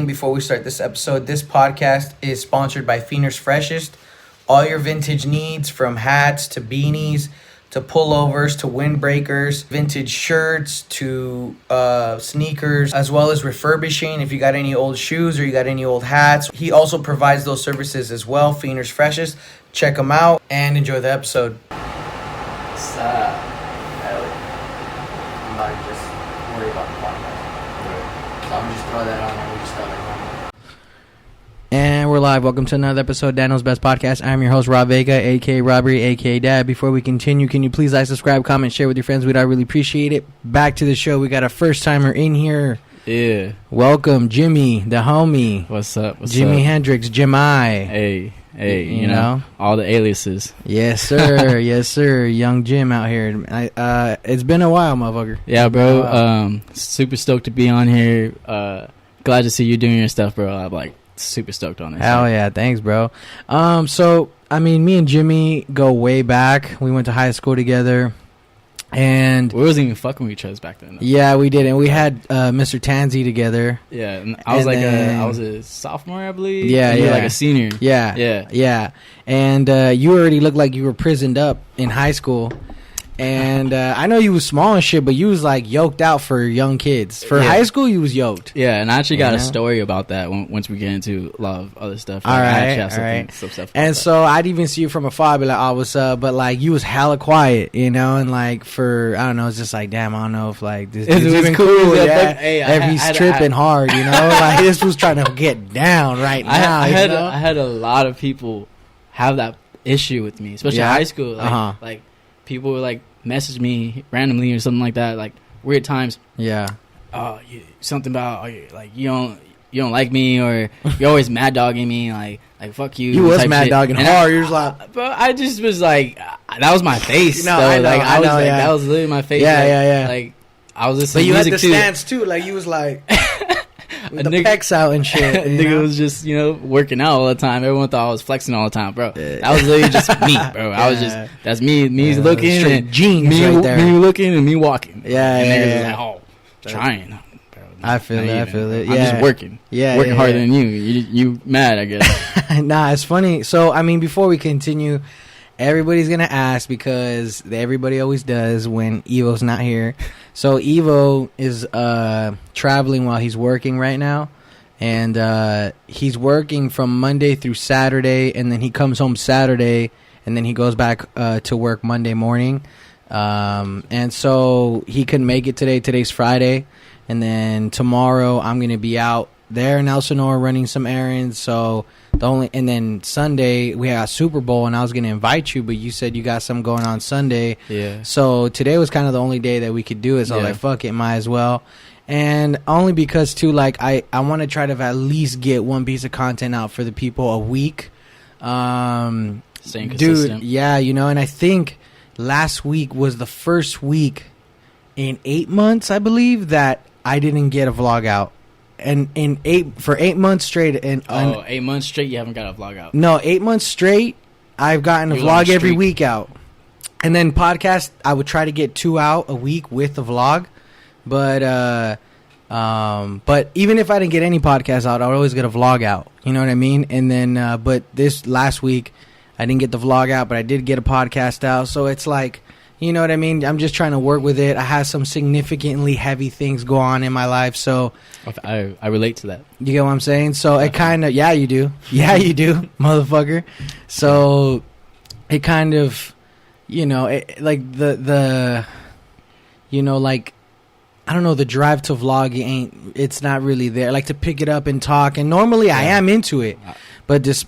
Before we start this episode, this podcast is sponsored by Feener's Freshest. All your vintage needs, from hats to beanies to pullovers to windbreakers, vintage shirts to sneakers, as well as refurbishing if you got any old shoes or you got any old hats. He also provides those services as well. Feener's Freshest. Check him out and enjoy the episode. What's up? I'm not just worried about the podcast. So I'm gonna just throw that on and we just start like normal. And we're live. Welcome to another episode of Daniel's Best Podcast. I'm your host, Rob Vega, a.k.a. Robbery, a.k.a. Dad. Before we continue, can you please like, subscribe, comment, share with your friends? We'd really appreciate it. Back to the show. We got a first-timer in here. Yeah. Welcome, Jimmy, the homie. What's up? Jimi Hendrix, Jimi. Hey, you know, all the aliases. Yes, sir. Yes, sir. Young Jim out here. It's been a while, motherfucker. Yeah, bro. Super stoked to be on here. Glad to see you doing your stuff, bro. I'm like super stoked on this. Hell yeah. Thanks, bro. So, I mean, me and Jimmy go way back. We went to high school together. And we wasn't even fucking with each other back then. Yeah, we did, and we had Mr. Tansy together. Yeah, and I was I was a sophomore, I believe. Yeah, and you yeah, were like a senior. Yeah. And you already looked like you were prisoned up in high school. And I know you was small and shit, but you was like yoked out for young kids. For high school, you was yoked. Yeah, and I actually got a story about that once we get into a lot of other stuff. All right. And so I'd even see you from afar, I'd be like, oh, what's up? But like, you was hella quiet, you know? And like, for, I don't know, it's just like, damn, I don't know if like this dude's even cool. Yeah. If he's tripping hard, you know? Like, this was trying to get down right now. I had a lot of people have that issue with me, especially in high school. Like, like, people would like message me randomly or something like that, like weird times. Yeah. Something about like you don't like me, or you're always mad dogging me, like fuck you. You was mad dogging hard. You're like, but I just was like, that was my face. No, I know, like I was know, like, yeah. that was literally my face. Yeah. Like I was listening. But you to had music the too. stance too. Like you was like. With the nigga, pecs out and shit. Nigga was just, working out all the time. Everyone thought I was flexing all the time, bro. That was literally just me, bro. I was just, that's me looking. And jeans me, right there. Me looking and me walking. Yeah, and niggas yeah. was like, trying. Bro, I feel it. I'm just working. Yeah. Working harder than you. You mad, I guess. Nah, it's funny. So, I mean, before we continue, everybody's going to ask, because everybody always does when Evo's not here. So Evo is traveling while he's working right now, and he's working from Monday through Saturday, and then he comes home Saturday, and then he goes back to work Monday morning. And so he couldn't make it today. Today's Friday, and then tomorrow I'm going to be out there in Elsinore running some errands. So and then Sunday we had Super Bowl, and I was gonna invite you, but you said you got something going on Sunday. Yeah. So today was kind of the only day that we could do it. So I was like, fuck it, might as well. And only because too, like I want to try to at least get one piece of content out for the people a week. Staying consistent. Dude, yeah, and I think last week was the first week in 8 months, I believe, that I didn't get a vlog out. And for 8 months straight, 8 months straight, you haven't got a vlog out. No, 8 months straight, I've gotten a vlog every week out. And then podcast, I would try to get 2 out a week with the vlog, but even if I didn't get any podcasts out, I would always get a vlog out. You know what I mean? And then, but this last week, I didn't get the vlog out, but I did get a podcast out. So it's like, you know what I mean? I'm just trying to work with it. I have some significantly heavy things go on in my life, so I relate to that. You get what I'm saying? So it kind of, yeah, you do, motherfucker. So it kind of, like the, like, I don't know, the drive to vlog it's not really there. Like to pick it up and talk, and normally I am into it. But just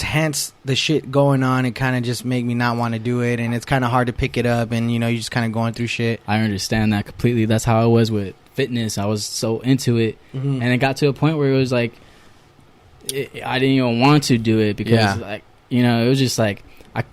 hence the shit going on, it kind of just make me not want to do it, and it's kind of hard to pick it up, and you're just kind of going through shit. I understand that completely. That's how I was with fitness. I was so into it, and it got to a point where it was like I didn't even want to do it because it was just like it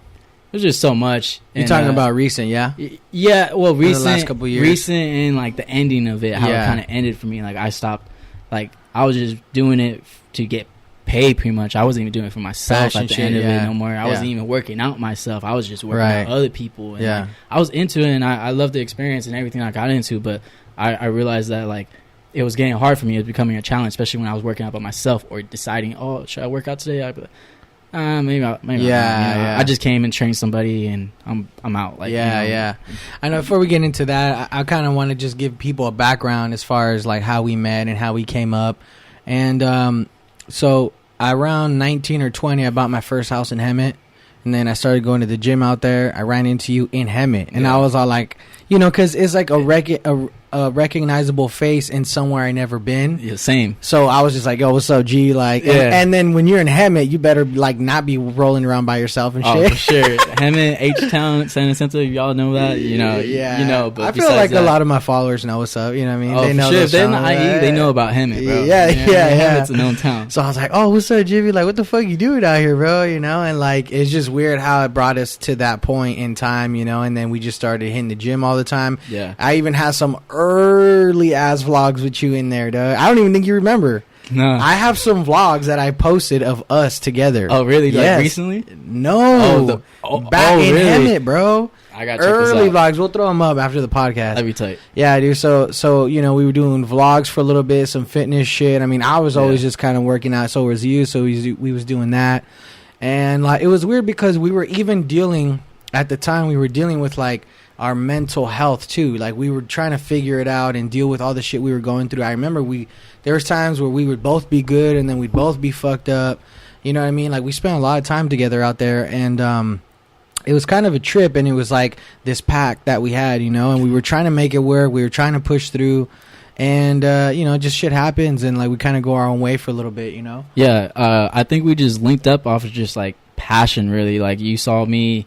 was just so much. You're talking about recent, yeah? Yeah, well, recent, the last couple years. Recent, and like the ending of it, how it kind of ended for me. Like I stopped, like I was just doing it to get paid pretty much. I wasn't even doing it for myself Fashion at the shit, end of it no more. I wasn't even working out myself. I was just working out other people. And like, I was into it, and I loved the experience and everything I got into, but I realized that like it was getting hard for me. It was becoming a challenge, especially when I was working out by myself or deciding, oh, should I work out today? I'd be like, maybe not. Yeah. I just came and trained somebody, and I'm out. Like, yeah. I know. Before we get into that, I kind of want to just give people a background as far as like how we met and how we came up. And so around 19 or 20, I bought my first house in Hemet, and then I started going to the gym out there. I ran into you in Hemet, and I was all like, you know, because it's like a recognizable face in somewhere I never been. Yeah, same. So I was just like, yo, what's up, G? Like, and then when you're in Hemet, you better like not be rolling around by yourself and shit. Oh, for sure. Hemet, H-Town, San Jacinto, y'all know that, you know. Yeah. You know, but I feel like a lot of my followers know what's up. You know what I mean? Oh, they know sure. those If they're in the songs, IE, they know about Hemet, bro. Yeah. Hemet's a known town. So I was like, oh, what's up, Jimmy? Like, what the fuck you doing out here, bro? You know, and like, it's just weird how it brought us to that point in time, you know, and then we just started hitting the gym all the time. Yeah. I even had some early ass vlogs with you in there, dude. I don't even think you remember. No. I have some vlogs that I posted of us together. Oh, really? Yes. Like recently? No. Back in really? Hemet, bro. I got early vlogs. We'll throw them up after the podcast. That'd be tight. Yeah, dude. So you know, we were doing vlogs for a little bit, some fitness shit. I mean, I was always just kind of working out. So was you. So we was doing that, and like it was weird because we were even dealing at the time. We were dealing with like our mental health too. Like we were trying to figure it out and deal with all the shit we were going through. I remember there was times where we would both be good and then we'd both be fucked up. You know what I mean? Like we spent a lot of time together out there, and it was kind of a trip, and it was like this pact that we had, you know, and we were trying to make it work. We were trying to push through, and you know, just shit happens, and like we kind of go our own way for a little bit, you know. Yeah, I think we just linked up off of just like passion, really. Like you saw me.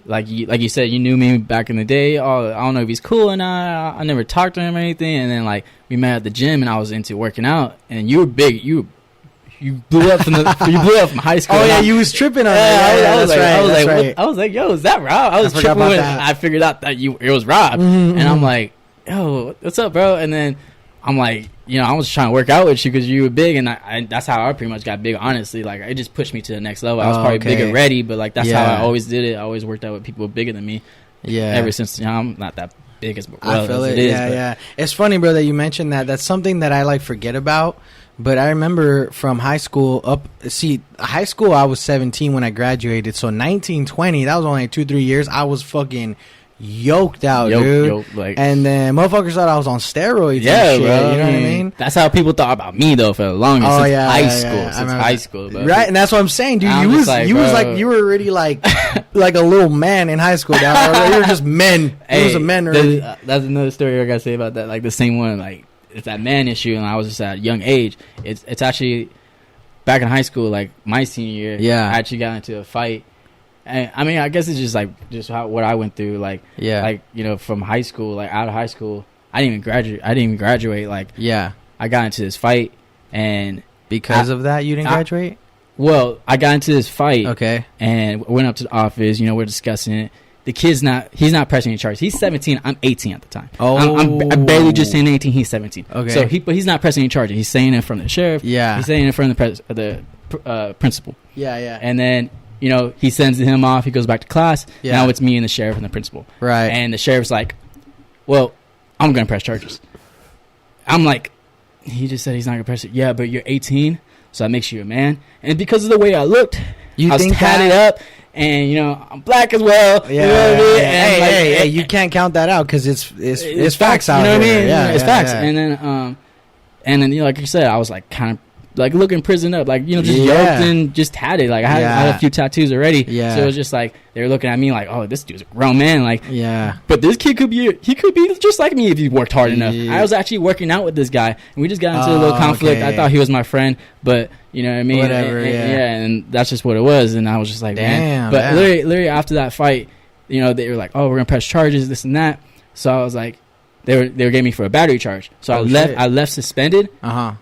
Like you said, you knew me back in the day. Oh, I don't know if he's cool or not. I never talked to him or anything. And then like we met at the gym, and I was into working out. And you were big. You blew up from high school. Oh yeah, you was tripping on that. Yeah, I was like, right. I was like, yo, is that Rob? I was tripping when I figured out that it was Rob. Mm-hmm, and I'm like, yo, what's up, bro? And then I'm like, you know, I was trying to work out with you because you were big, and I that's how I pretty much got big, honestly. Like, it just pushed me to the next level. I was probably big already, but, like, that's how I always did it. I always worked out with people bigger than me. Yeah. Ever since, you know, I'm not that big as well I feel as it. Yeah. It's funny, bro, that you mentioned that. That's something that I, like, forget about. But I remember from high school high school, I was 17 when I graduated. So 19, 20, that was only like 2-3 years. I was fucking yoked out, dude. Like, and then motherfuckers thought I was on steroids. Yeah, and shit, bro. You know what I mean? That's how people thought about me, though, for the longest. Oh, since high school. Since high school, bro. Right, and that's what I'm saying, dude. You was like you were already like like a little man in high school. Dog. You were just men. Hey, was a men already. That's another story I gotta say about that. Like the same one, like it's that man issue, and I was just at a young age. It's actually back in high school, like my senior year. Yeah, I actually got into a fight. And I mean, I guess it's just what I went through. Like, like, you know, from high school, like out of high school, I didn't even graduate. Like, I got into this fight, and because of that, you didn't graduate. Well, I got into this fight. Okay, and went up to the office. You know, we're discussing it. The kid's he's not pressing any charges. He's 17. I'm 18 at the time. Oh, I'm barely just saying 18. He's 17. Okay, so but he's not pressing any charges. He's saying it in front of the sheriff. Yeah, he's saying it in front of the principal. Yeah, and then, you know, he sends him off. He goes back to class. Yeah. Now it's me and the sheriff and the principal. Right. And the sheriff's like, well, I'm going to press charges. I'm like, he just said he's not going to press it. Yeah, but you're 18, so that makes you a man. And because of the way I looked, I was tatted up. And, you know, I'm black as well. Yeah. You know what I mean? Hey, you can't count that out because it's facts out there. You know what I mean? Yeah, it's facts. Yeah. And then, you know, like you said, I was like kind of like looking prison up, like, you know, just yoked and just tatted. Like I had a few tattoos already. Yeah. So it was just like they were looking at me like, oh, this dude's a grown man. Like, yeah. But this kid could be just like me if he worked hard enough. I was actually working out with this guy, and we just got into a little conflict. Okay. I thought he was my friend, but you know what I mean. Whatever. And that's just what it was. And I was just like, damn. Man. But literally after that fight, you know, they were like, oh, we're gonna press charges, this and that. So I was like, They were getting me for a battery charge. So I left suspended.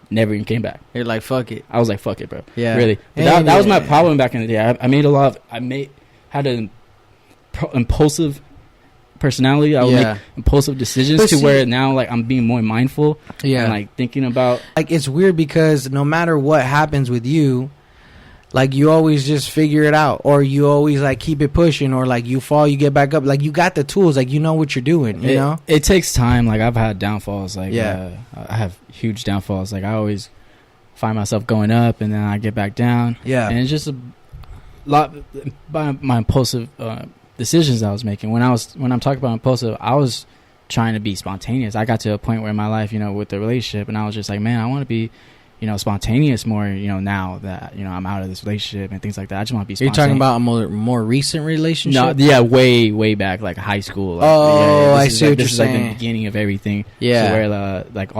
Never even came back. You're like, fuck it. I was like, fuck it, bro. Yeah. Really. But that was my problem back in the day. I had an impulsive personality. I would make impulsive decisions where now like I'm being more mindful. Yeah. And like thinking about, like, it's weird because no matter what happens with you, Like, you always just figure it out, or you always, like, keep it pushing, or, like, you fall, you get back up. Like, you got the tools. Like, you know what you're doing, you know? It takes time. Like, I've had downfalls. Like, Yeah. I have huge downfalls. Like, I always find myself going up, and then I get back down. Yeah. And it's just a lot by my impulsive decisions I was making. When I'm talking about impulsive, I was trying to be spontaneous. I got to a point where in my life, you know, with the relationship, and I was just like, man, I want to be, you know, spontaneous more, you know, now that, you know, I'm out of this relationship and things like that. I just want to be spontaneous. You're talking about a more recent relationship? No, yeah, way back, like high school. Like, I see what you're this saying. Is like the beginning of everything. Yeah. So where like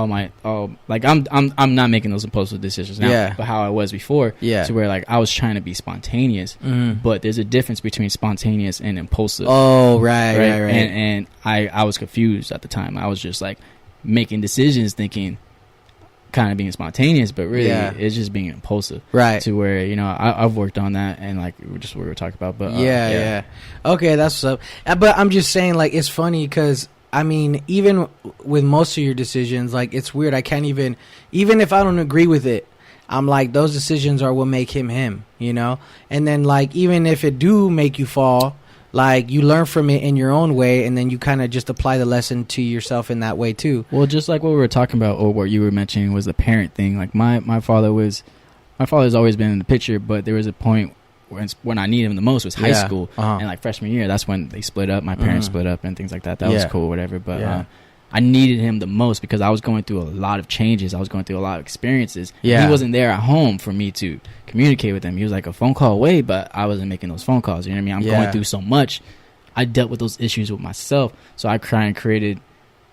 like I'm not making those impulsive decisions now. Yeah. But how I was before. Yeah. So where like I was trying to be spontaneous, but there's a difference between spontaneous and impulsive. Oh, right. And I was confused at the time. I was just like making decisions, thinking, kind of being spontaneous, but really it's just being impulsive, right? To where, you know, I've worked on that, and like just what we were talking about. But yeah. Okay, that's what's up. But I'm just saying, like, it's funny because I mean, even with most of your decisions, like, it's weird. I can't even if I don't agree with it, I'm like, those decisions are what make him, you know. And then, like, even if it do make you fall, like, you learn from it in your own way, and then you kind of just apply the lesson to yourself in that way too. Well, just like what we were talking about, or what you were mentioning, was the parent thing. Like, my father's always been in the picture, but there was a point when I needed him the most was high school, and like freshman year. That's when they split up. My parents split up and things like that. That was cool, whatever. But I needed him the most because I was going through a lot of changes. I was going through a lot of experiences. Yeah. He wasn't there at home for me to communicate with him. He was like a phone call away, but I wasn't making those phone calls. You know what I mean? I'm going through so much. I dealt with those issues with myself. So I created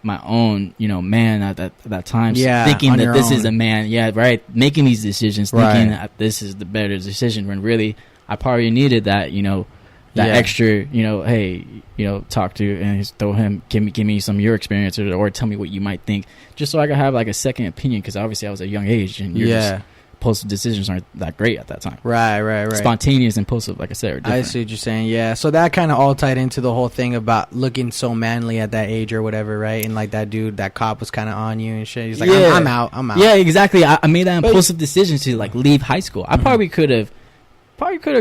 my own, you know, man at that time. Yeah, thinking that this own. is a man. Yeah, right. Making these decisions, thinking that this is the better decision, when really I probably needed that, you know, that extra, you know, hey, you know, talk to and just throw him, give me some of your experience, or tell me what you might think, just so I could have like a second opinion, because obviously I was at a young age, and impulsive decisions aren't that great at that time. Right. Spontaneous, impulsive, like I said, are different. I see what you're saying. Yeah, so that kind of all tied into the whole thing about looking so manly at that age or whatever, right? And like that dude, that cop was kind of on you and shit. He's like, I'm out. Yeah, exactly. I made that impulsive decision to like leave high school. I probably could have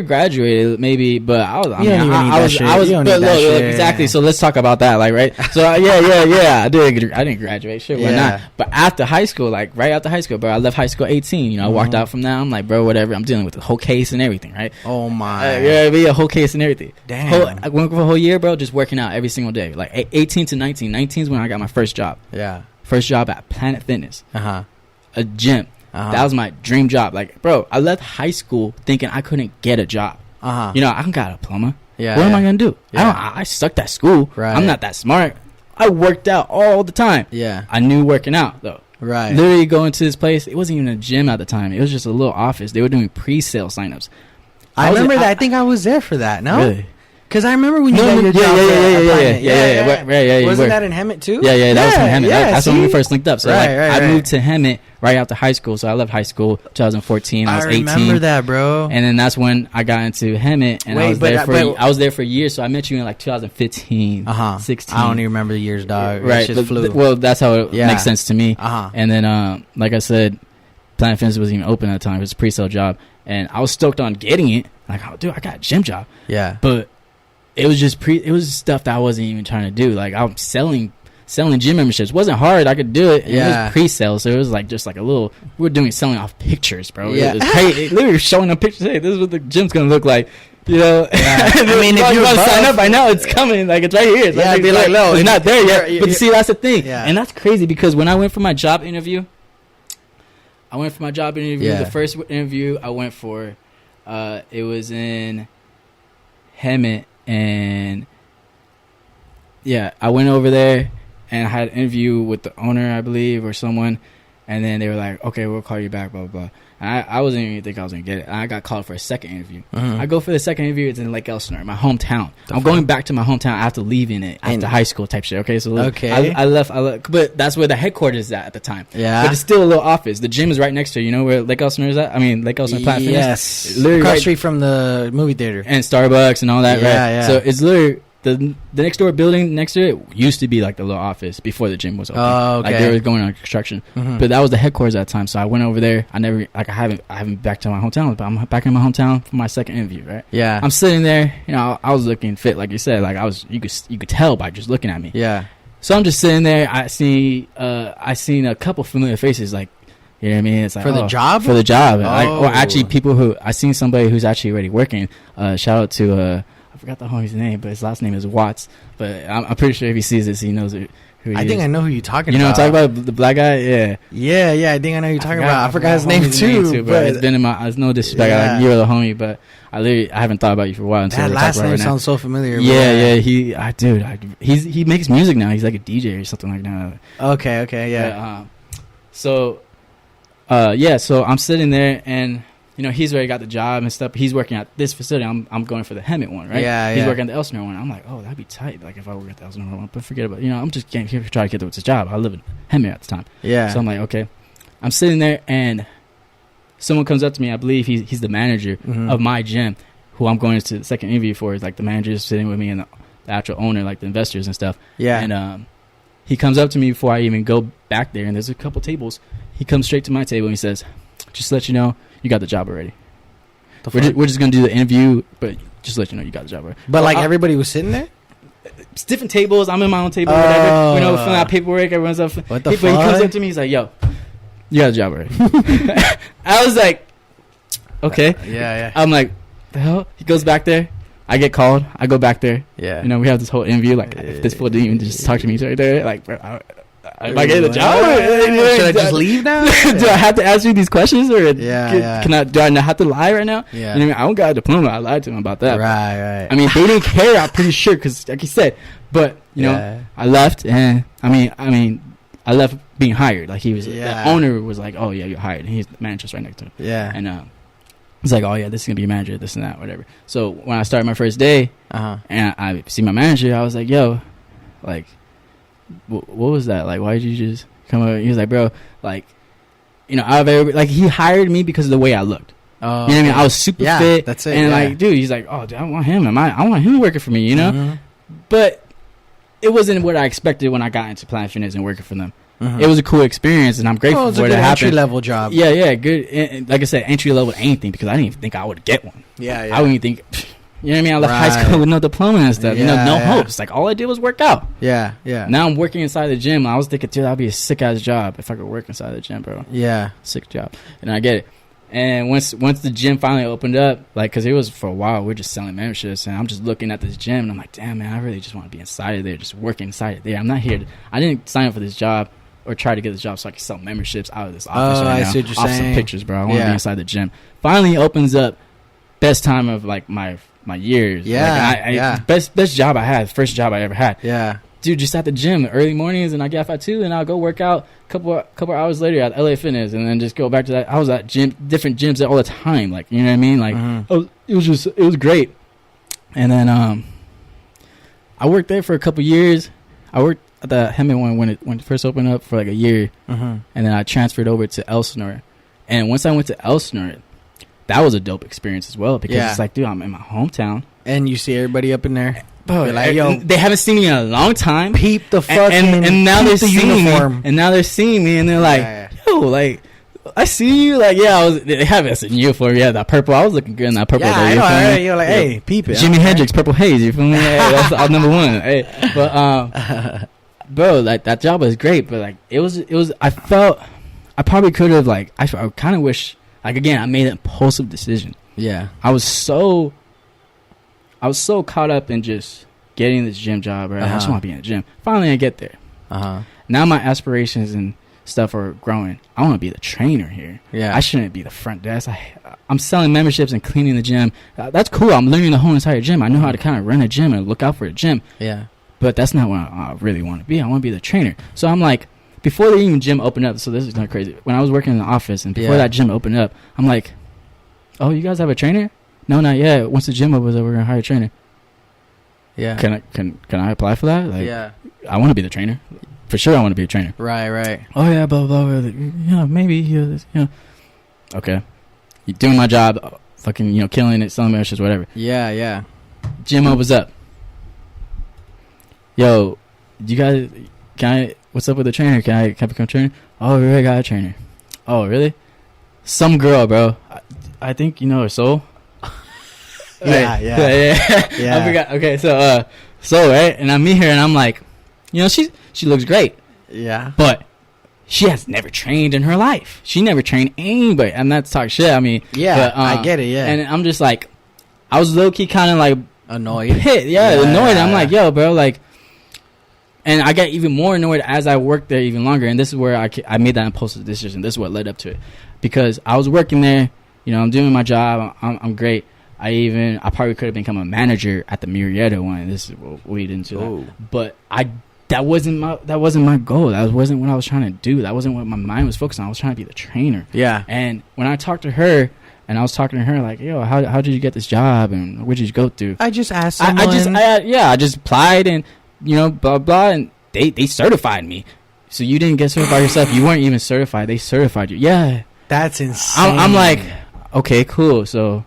graduated maybe, but I was exactly. So let's talk about that, like, right? So I didn't graduate, sure, why not? But after high school, like right after high school, bro, I left high school 18. You know, I walked out from there. I'm like, bro, whatever. I'm dealing with the whole case and everything, right? Oh my, a whole case and everything. Damn, I went for a whole year, bro, just working out every single day, like 18 to 19. 19 is when I got my first job. Yeah, first job at Planet Fitness, a gym. Uh-huh. That was my dream job. Like, bro, I left high school thinking I couldn't get a job. You know, I got a diploma. What am I gonna do? I sucked at school. Right. I'm not that smart. I worked out all the time. Yeah, I knew working out though. Right. Literally going to this place. It wasn't even a gym at the time. It was just a little office. They were doing pre-sale signups. I remember that. I think I was there for that. No. Really? Because I remember when you got your job. Yeah. Wasn't that in Hemet too? Yeah, that was in Hemet. That's when we first linked up. So I moved to Hemet right after high school. So I left high school 2014. I was 18. I remember that, bro. And then that's when I got into Hemet, and I was there for a year. So I met you in like 2015, 16. I don't even remember the years, dog. Right. Well, that's how it makes sense to me. And then, like I said, Planet Fitness wasn't even open at the time. It was a pre-sale job, and I was stoked on getting it. Like, oh, dude, I got a gym job. Yeah. But it was just it was stuff that I wasn't even trying to do. Like, I'm selling gym memberships. It wasn't hard. I could do it. It was pre-sale, so it was like just like a little. We were selling off pictures, bro. Yeah. It was crazy. Literally showing them pictures. Hey, this is what the gym's gonna look like. You know. Yeah. I mean, if you want to sign up, I know it's coming. Like, it's right here. I'd be like, no, it's not there yet. But you see, that's the thing, and that's crazy because when I went for my job interview, the first interview I went for, it was in Hemet, and I went over there and I had an interview with the owner, I believe, or someone, and then they were like, okay, we'll call you back, blah, blah, blah. And I wasn't even think I was going to get it. I got called for a second interview. I go for the second interview. It's in Lake Elsinore, my hometown. I'm going back to my hometown after leaving it, after high school type shit. Okay, so I left, but that's where the headquarters is at the time. Yeah. But it's still a little office. The gym is right next to it. You know where Lake Elsinore is at? I mean, Lake Elsinore Planet Fitness. Yes. Literally across street from the movie theater. And Starbucks and all that, right? Yeah. So it's literally the next door building next to it used to be like the little office before the gym was open. Oh, okay. Like they were going on construction, but that was the headquarters at that time. So I went over there. I haven't back to my hometown, but I'm back in my hometown for my second interview. Right? Yeah. I'm sitting there. You know, I was looking fit, like you said. Like you could tell by just looking at me. Yeah. So I'm just sitting there. I seen a couple familiar faces. Like, you know what I mean? It's like For the job? For the job. Like, Oh. or actually people who I seen somebody who's actually already working. Shout out to I forgot the homie's name, but his last name is Watts. But I'm pretty sure if he sees this, he knows who he is. I think I know who you're talking You know about. what I'm talking about? The black guy? Yeah. Yeah, I think I know who you're talking about. I forgot his name too. But it's been in my. It's no disrespect. Yeah. Like, you're the homie, but I haven't thought about you for a while until that we last talked about name it right now. sounds so familiar. Yeah. He makes music now. He's like a DJ or something like that. Okay, yeah. So I'm sitting there and. You know, he's already got the job and stuff. He's working at this facility. I'm going for the Hemet one, right? Yeah, He's working at the Elsinore one. I'm like, oh, that'd be tight. Like, if I work at the Elsinore one. But forget about it. You know, I'm just getting here to try to get this job. I live in Hemet at the time. Yeah. So I'm like, okay. I'm sitting there, and someone comes up to me. I believe he's the manager of my gym, who I'm going to the second interview for. Is like the manager is sitting with me and the actual owner, like the investors and stuff. Yeah. And he comes up to me before I even go back there, and there's a couple tables. He comes straight to my table, and he says, just to let you know, you got the job already. We're just going to do the interview, but just to let you know, you got the job already. But, like, everybody was sitting there? It's different tables. I'm in my own table. Whatever. You know, filling out paperwork. Everyone's up. What the But he fuck? comes up to me. He's like, yo, you got the job already. I was like, okay. Yeah. I'm like, the hell? He goes back there. I get called. I go back there. Yeah. You know, we have this whole interview. Like, if this fool didn't even just talk to me right there, like, bro, am I getting the job? Should I just leave now? Do I have to ask you these questions, or do I not have to lie right now? Yeah. You know what I mean? I don't got a diploma. I lied to him about that. Right. I mean, they didn't care. I'm pretty sure, because like you said, but you know, I left, and I mean, I left being hired. Like, he was, the owner was like, "Oh yeah, you're hired." And he's the manager's right next to him. Yeah. And he's like, "Oh yeah, this is gonna be a manager, this and that, whatever." So when I started my first day, and I see my manager, I was like, "Yo, like, what was that? Like, why did you just come over?" He was like, "Bro, like, you know, like, he hired me because of the way I looked." Oh, you know what I mean? I was super fit. That's it. And like, dude, he's like, "Oh, dude, I want him. I want him working for me," you know? But it wasn't what I expected when I got into Planet Fitness and working for them. It was a cool experience, and I'm grateful for it. It's a good entry level job. Yeah, good. And like I said, entry level anything, because I didn't even think I would get one. Yeah. I wouldn't even think. You know what I mean? I left high school with no diploma and stuff. No hopes. Like, all I did was work out. Yeah. Now I'm working inside the gym. I was thinking, dude, that'd be a sick ass job if I could work inside the gym, bro. Yeah. Sick job. And I get it. And once the gym finally opened up, like, because it was for a while, we are just selling memberships, and I'm just looking at this gym, and I'm like, damn, man, I really just want to be inside of there, just working inside of there. I'm not here. I didn't sign up for this job or try to get this job so I can sell memberships out of this office right now. I see what you're off saying. Some pictures, bro. I want to be inside the gym. Finally opens up. Best time of, like, my years. Yeah. Best job I had. First job I ever had. Yeah. Dude, just at the gym early mornings, and I get off at 2, and I'll go work out a couple hours later at LA Fitness, and then just go back to that. I was at different gyms all the time, like, you know what I mean? Like, it was great. And then I worked there for a couple years. I worked at the Hemet one when it first opened up for like a year, and then I transferred over to Elsinore. And once I went to Elsinore, that was a dope experience as well, because it's like, dude, I'm in my hometown, and you see everybody up in there. Bro, like, yo, they haven't seen me in a long time. Peep the fucking and now they're seeing uniform. Me, and now they're seeing me, and they're like, yo, like, I see you. Like, they have us in uniform. Yeah, that purple. I was looking good in that purple. Yeah, there, I know. You're like, hey, peep it. Jimi Hendrix, Purple Haze. You feel me? Hey, that's number one. Hey, but bro, like, that job was great, but like, it was. I felt I probably could have, like, I kind of wish, like, again, I made an impulsive decision. Yeah, I was so caught up in just getting this gym job, right? I just want to be in the gym. Finally, I get there. Now my aspirations and stuff are growing. I want to be the trainer here. Yeah, I shouldn't be the front desk. I'm selling memberships and cleaning the gym. That's cool. I'm learning the whole entire gym. I know how to kind of run a gym and look out for a gym. Yeah, but that's not what I really want to be. I want to be the trainer. So I'm like, before the even gym opened up, so this is not crazy. When I was working in the office and before that gym opened up, I'm like, oh, you guys have a trainer? No, not yet. Once the gym opens up, we're gonna hire a trainer. Yeah. Can I apply for that? Like, yeah. I want to be the trainer. For sure, I want to be a trainer. Right. Oh yeah, blah blah blah. Yeah, maybe. Yeah. Okay. You're doing my job, fucking, killing it, selling memberships, whatever. Yeah. Gym opens up. yo, you guys, what's up with the trainer? Can I become a trainer? Oh, we already got a trainer. Oh, really? Some girl, bro. I think you know her soul. Yeah. I forgot. Okay, so right, and I meet her, and I'm like, you know, she looks great. Yeah. But she has never trained in her life. She never trained anybody. I'm not talking shit. I mean, yeah, but, I get it. Yeah. And I'm just like, I was low key kind of like annoyed. Annoyed. I'm like, yo, bro, like, and I got even more annoyed as I worked there even longer. And this is where I made that impulsive decision. This is what led up to it, because I was working there. You know, I'm doing my job. I'm great. I probably could have become a manager at the Murrieta one. This is what we didn't do that. But that wasn't my goal. That wasn't what I was trying to do. That wasn't what my mind was focused on. I was trying to be the trainer. Yeah. And when I talked to her, and I was talking to her like, yo, how did you get this job, and what did you go through? I just asked someone. I just applied, and you know, blah blah, and they certified me. So you didn't get certified yourself. You weren't even certified. They certified you. Yeah. That's insane. I'm like, okay, cool. So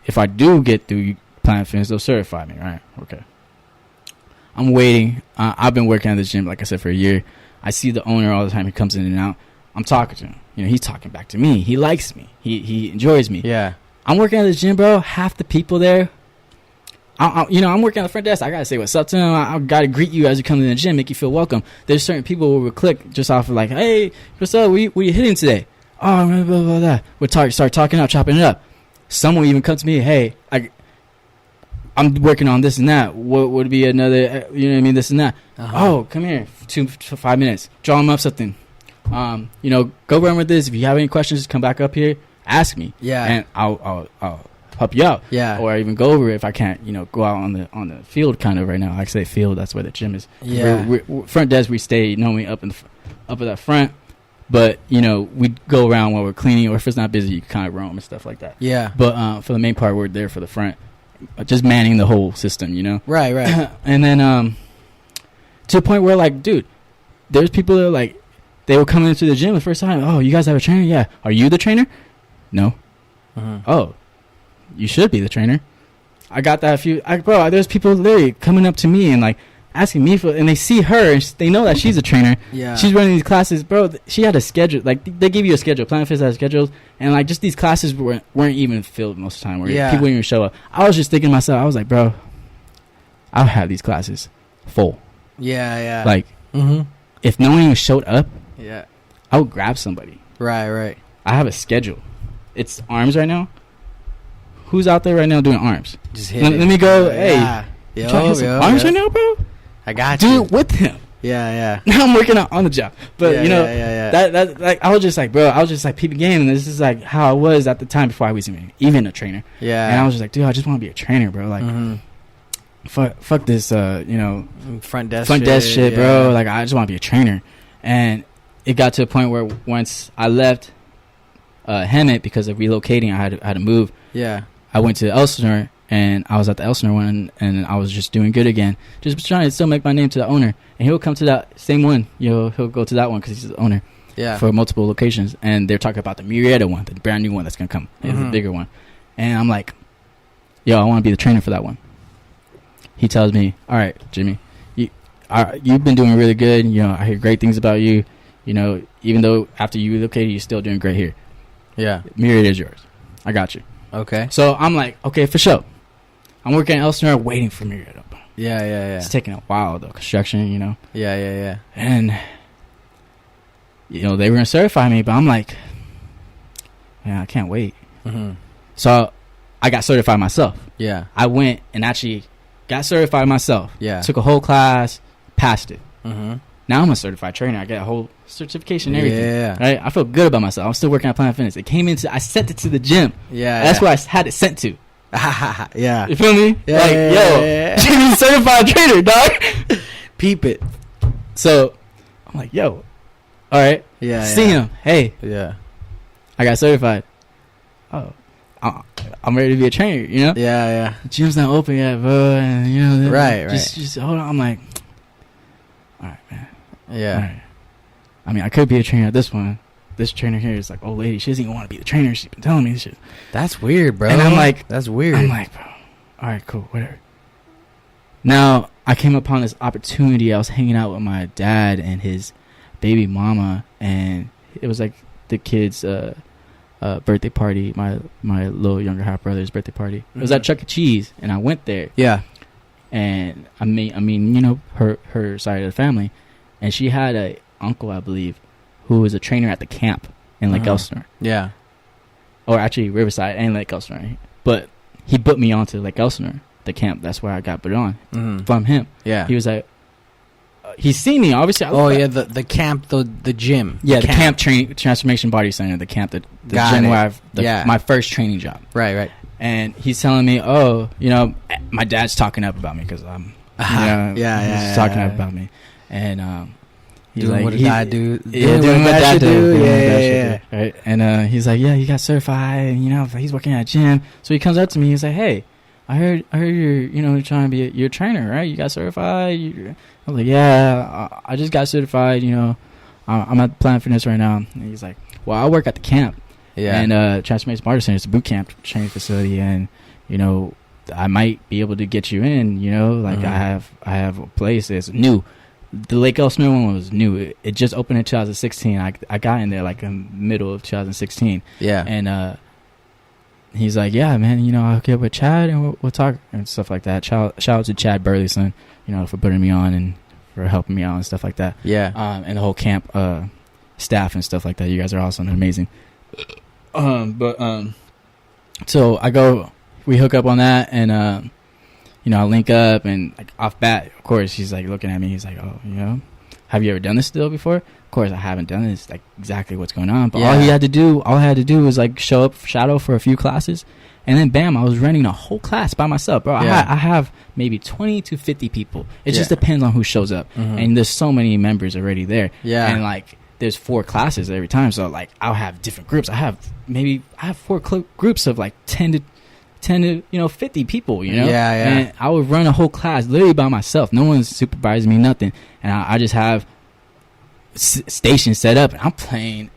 if I do get through Planet Fitness, they'll certify me, right? Okay. I'm waiting. I've been working at this gym, like I said, for a year. I see the owner all the time. He comes in and out. I'm talking to him. You know, he's talking back to me. He likes me. He enjoys me. Yeah. I'm working at this gym, bro. Half the people there, I'm working at the front desk. I gotta say what's up to them. I gotta greet you as you come to the gym, make you feel welcome. There's certain people who will click just off of like, hey, what's up? What are you hitting today? Oh, blah, blah, blah, blah. We'll start talking up, chopping it up. Some will even come to me, hey, I'm working on this and that. What would be another, you know what I mean, this and that. Oh, come here, 2 to 5 minutes. Draw them up something. You know, go run with this. If you have any questions, just come back up here, ask me. Yeah. And I'll help you out. Yeah. Or even go over it if I can't, you know, go out on the field kind of right now. I say field, that's where the gym is. Yeah. We're front desk, we stay normally up at that front. But, you know, we go around while we're cleaning, or if it's not busy, you can kind of roam and stuff like that. Yeah. But for the main part, we're there for the front. Just manning the whole system, you know? Right. And then to the point where, like, dude, there's people that are like, they were coming into the gym the first time. Oh, you guys have a trainer? Yeah. Are you the trainer? No. Oh, you should be the trainer. I got that bro, there's people literally coming up to me and, like, asking me and they see her and they know that she's a trainer. Yeah. She's running these classes, bro. She had a schedule. Like, they give you a schedule. Planet Fitness has schedules, and like just these classes weren't even filled most of the time. Where people wouldn't even show up. I was just thinking to myself, I was like, bro, I'll have these classes full. Yeah. Like, if no one even showed up, I would grab somebody. Right. I have a schedule. It's arms right now. Who's out there right now doing arms? Just let me go. Hey, trying to hit some arms right now, bro. I got you. Do it with him. Yeah. Now I'm working on the job. But, you know, that like, I was just like, bro, I was just like peeping game. And this is like how I was at the time before I was even a trainer. Yeah. And I was just like, dude, I just want to be a trainer, bro. Like, fuck this, you know, front desk shit, bro. Like, I just want to be a trainer. And it got to a point where once I left Hemet because of relocating, I had to move. Yeah. I went to Elsinore. And I was at the Elsinore one, and I was just doing good again. Just trying to still make my name to the owner. And he'll come to that same one. He'll go to that one because he's the owner. Yeah. For multiple locations. And they're talking about the Murrieta one, the brand new one that's going to come. It's the bigger one. And I'm like, yo, I want to be the trainer for that one. He tells me, all right, Jimmy, you've been doing really good. You know, I hear great things about you. You know, even though after you relocated, you're still doing great here. Yeah. Murrieta is yours. I got you. Okay. So I'm like, okay, for sure. I'm working at Elsinore waiting for Murrieta. Yeah. It's taking a while, though. Construction, you know. Yeah. And, you know, they were going to certify me, but I'm like, yeah, I can't wait. So I got certified myself. Yeah. I went and actually got certified myself. Yeah. Took a whole class, passed it. Now I'm a certified trainer. I got a whole certification and everything. Yeah. Right? I feel good about myself. I'm still working at Planet Fitness. I sent it to the gym. Yeah. That's where I had it sent to. Yeah. You feel me? Yeah. Like, Jimmy's certified trainer, dog. Peep it. So I'm like, yo, all right. Yeah. See him. Hey. Yeah. I got certified. Oh. I'm ready to be a trainer, you know? Yeah. The gym's not open yet, bro. And, you know, right. Just hold on. I'm like, all right, man. Yeah. Right. I mean, I could be a trainer at this one. This trainer here is like, old lady. She doesn't even want to be the trainer. She's been telling me this shit. That's weird, bro. And I'm like, that's weird. I'm like, bro, all right, cool, whatever. Now, I came upon this opportunity. I was hanging out with my dad and his baby mama, and it was like the kid's birthday party, my little younger half brother's birthday party. It was at Chuck E. Cheese, and I went there. Yeah. And I mean, you know, her side of the family, and she had a uncle, I believe, who was a trainer at the camp in Lake Elsinore. Yeah. Or actually Riverside and Lake Elsinore. But he put me onto Lake Elsinore, the camp. That's where I got put on from him. Yeah. He was like, he's seen me, obviously. The camp, the gym. Yeah, the camp Transformation Body Center, the camp, the gym where my first training job. Right. And he's telling me, oh, you know, my dad's talking up about me because I'm, he's talking up about me. And he's doing like, what a guy do. Yeah, doing what dad do. Yeah. Right? And he's like, yeah, you got certified, and, you know, he's working at a gym. So he comes up to me, he's like, hey, I heard you're, you know, trying to be a trainer, right? You got certified? I was like, yeah, I just got certified, you know. I'm at Planet Fitness right now. And he's like, well, I work at the camp. Yeah. And Transformation Body Center is a boot camp training facility, and, you know, I might be able to get you in, you know. Like, I have a place that's new. The Lake Elsinore one was new. It just opened in 2016. I got in there, like, in the middle of 2016. Yeah. And he's like, yeah, man, you know, I'll get with Chad and we'll talk and stuff like that. Shout out to Chad Burleson, you know, for putting me on and for helping me out and stuff like that. Yeah. And the whole camp staff and stuff like that. You guys are awesome and amazing. So we hook up on that, and you know, I link up, and like off bat, of course, he's like looking at me. He's like, oh, you know, have you ever done this still before? Of course, I haven't done this. Like, exactly what's going on. But all I had to do was like show up, shadow for a few classes, and then bam, I was running a whole class by myself, bro. I have maybe 20 to 50 people. It just depends on who shows up, and there's so many members already there. Yeah, and like, there's 4 classes every time, so like I'll have different groups. I have 4 groups of like 10 to 50 people, you know. Yeah. And I would run a whole class literally by myself. No one's supervising me, nothing. And I just have stations set up, and I'm playing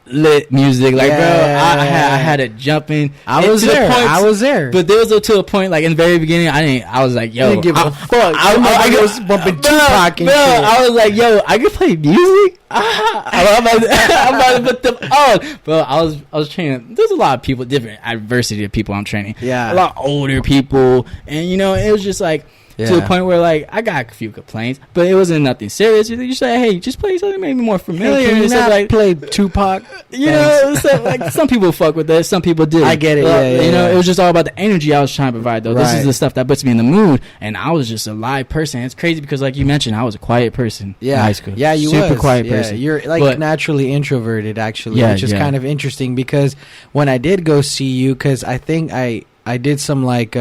lit music, like, bro. I had it jumping. I was there. But there was to a point, like in the very beginning, I was like, yo, I was bumping Tupac and shit. I was like, yo, I can play music. I'm about to put them on. Bro, I was training. There's a lot of people, different diversity of people I'm training. Yeah, a lot older people, and you know, it was just like. Yeah. To the point where, like, I got a few complaints, but it wasn't nothing serious. You say, hey, just play something maybe more familiar. Hey, not like, play Tupac. You know, so, like, some people fuck with that, some people did. I get it, you know, it was just all about the energy I was trying to provide, though. Right. This is the stuff that puts me in the mood, and I was just a live person. It's crazy because, like you mentioned, I was a quiet person in high school. Yeah, you Super quiet person. You're, like, naturally introverted, actually, which is kind of interesting because when I did go see you, because I think I did some, like,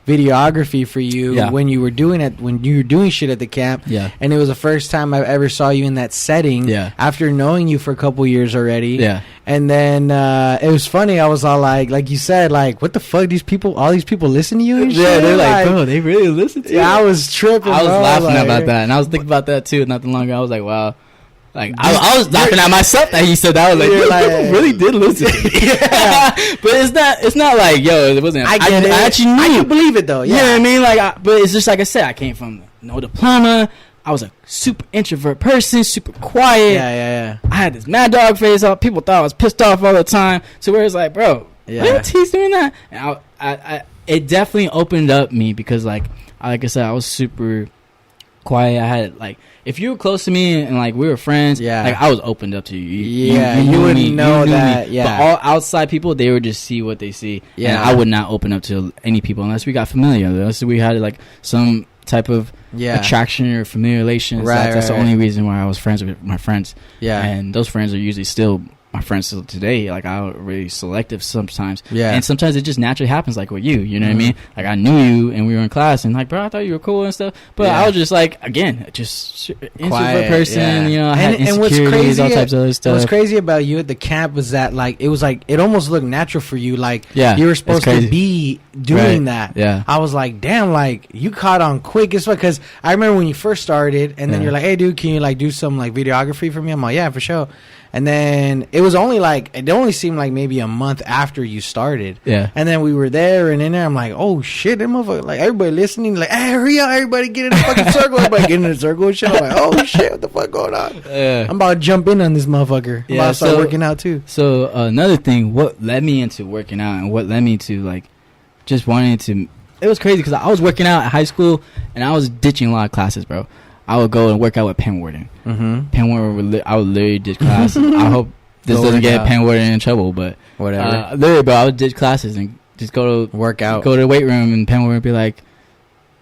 videography for you when you were doing shit at the camp, and it was the first time I ever saw you in that setting after knowing you for a couple years already, and then it was funny. I was all like you said, like, what the fuck, all these people listen to you and shit? They're like, bro, they really listen to you. I was tripping. I was laughing about that, and I was thinking about that too not too long ago. I was like, wow. Like, I was laughing at myself that he said that. I was like, people really did listen to me. But it's not like, yo, it wasn't. I actually knew. I can believe it, though. Yeah. You know what I mean? Like, but it's just like I said, I came from no diploma. I was a super introvert person, super quiet. Yeah. I had this mad dog face. People thought I was pissed off all the time. So where it's like, bro, what? He's doing that? And it definitely opened up me because, like I said, I was super quiet. I had, like, if you were close to me and, like, we were friends, like, I was opened up to you. You wouldn't know that. But all outside people, they would just see what they see. And I would not open up to any people unless we got familiar. Unless we had, like, some type of attraction or familiar relations. That's the only reason why I was friends with my friends. And those friends are usually still my friends till today. Like, I'm really selective sometimes. And sometimes it just naturally happens, like with you. You know what I mean? Like, I knew you and we were in class, and like, bro, I thought you were cool and stuff. But I was just like, again, just introvert person. You know, I had insecurities, all types of other stuff. What's crazy about you at the camp was that, like, it was like, it almost looked natural for you. Like, you were supposed to be doing that. I was like, damn, like, you caught on quick as well. Because I remember when you first started, and then you're like, hey, dude, can you, like, do some, like, videography for me? I'm like, yeah, for sure. And then it was only like, it only seemed like maybe a month after you started. Yeah. And then we were there, and in there, I'm like, oh shit, that motherfucker, like everybody listening, like, hey, hurry up, everybody get in the fucking circle, everybody get in the circle and shit. I'm like, oh shit, what the fuck going on? I'm about to jump in on this motherfucker. I'm about to start working out too. So another thing, what led me into working out and what led me to like just wanting to, it was crazy because I was working out at high school and I was ditching a lot of classes, bro. I would go and work out with Penn Warden. Penn Warden, I would literally ditch class. I hope this doesn't get Penn Warden in trouble, but whatever. Literally, bro, I would ditch classes and just go to work out. Go to the weight room, and Penn Warden would be like,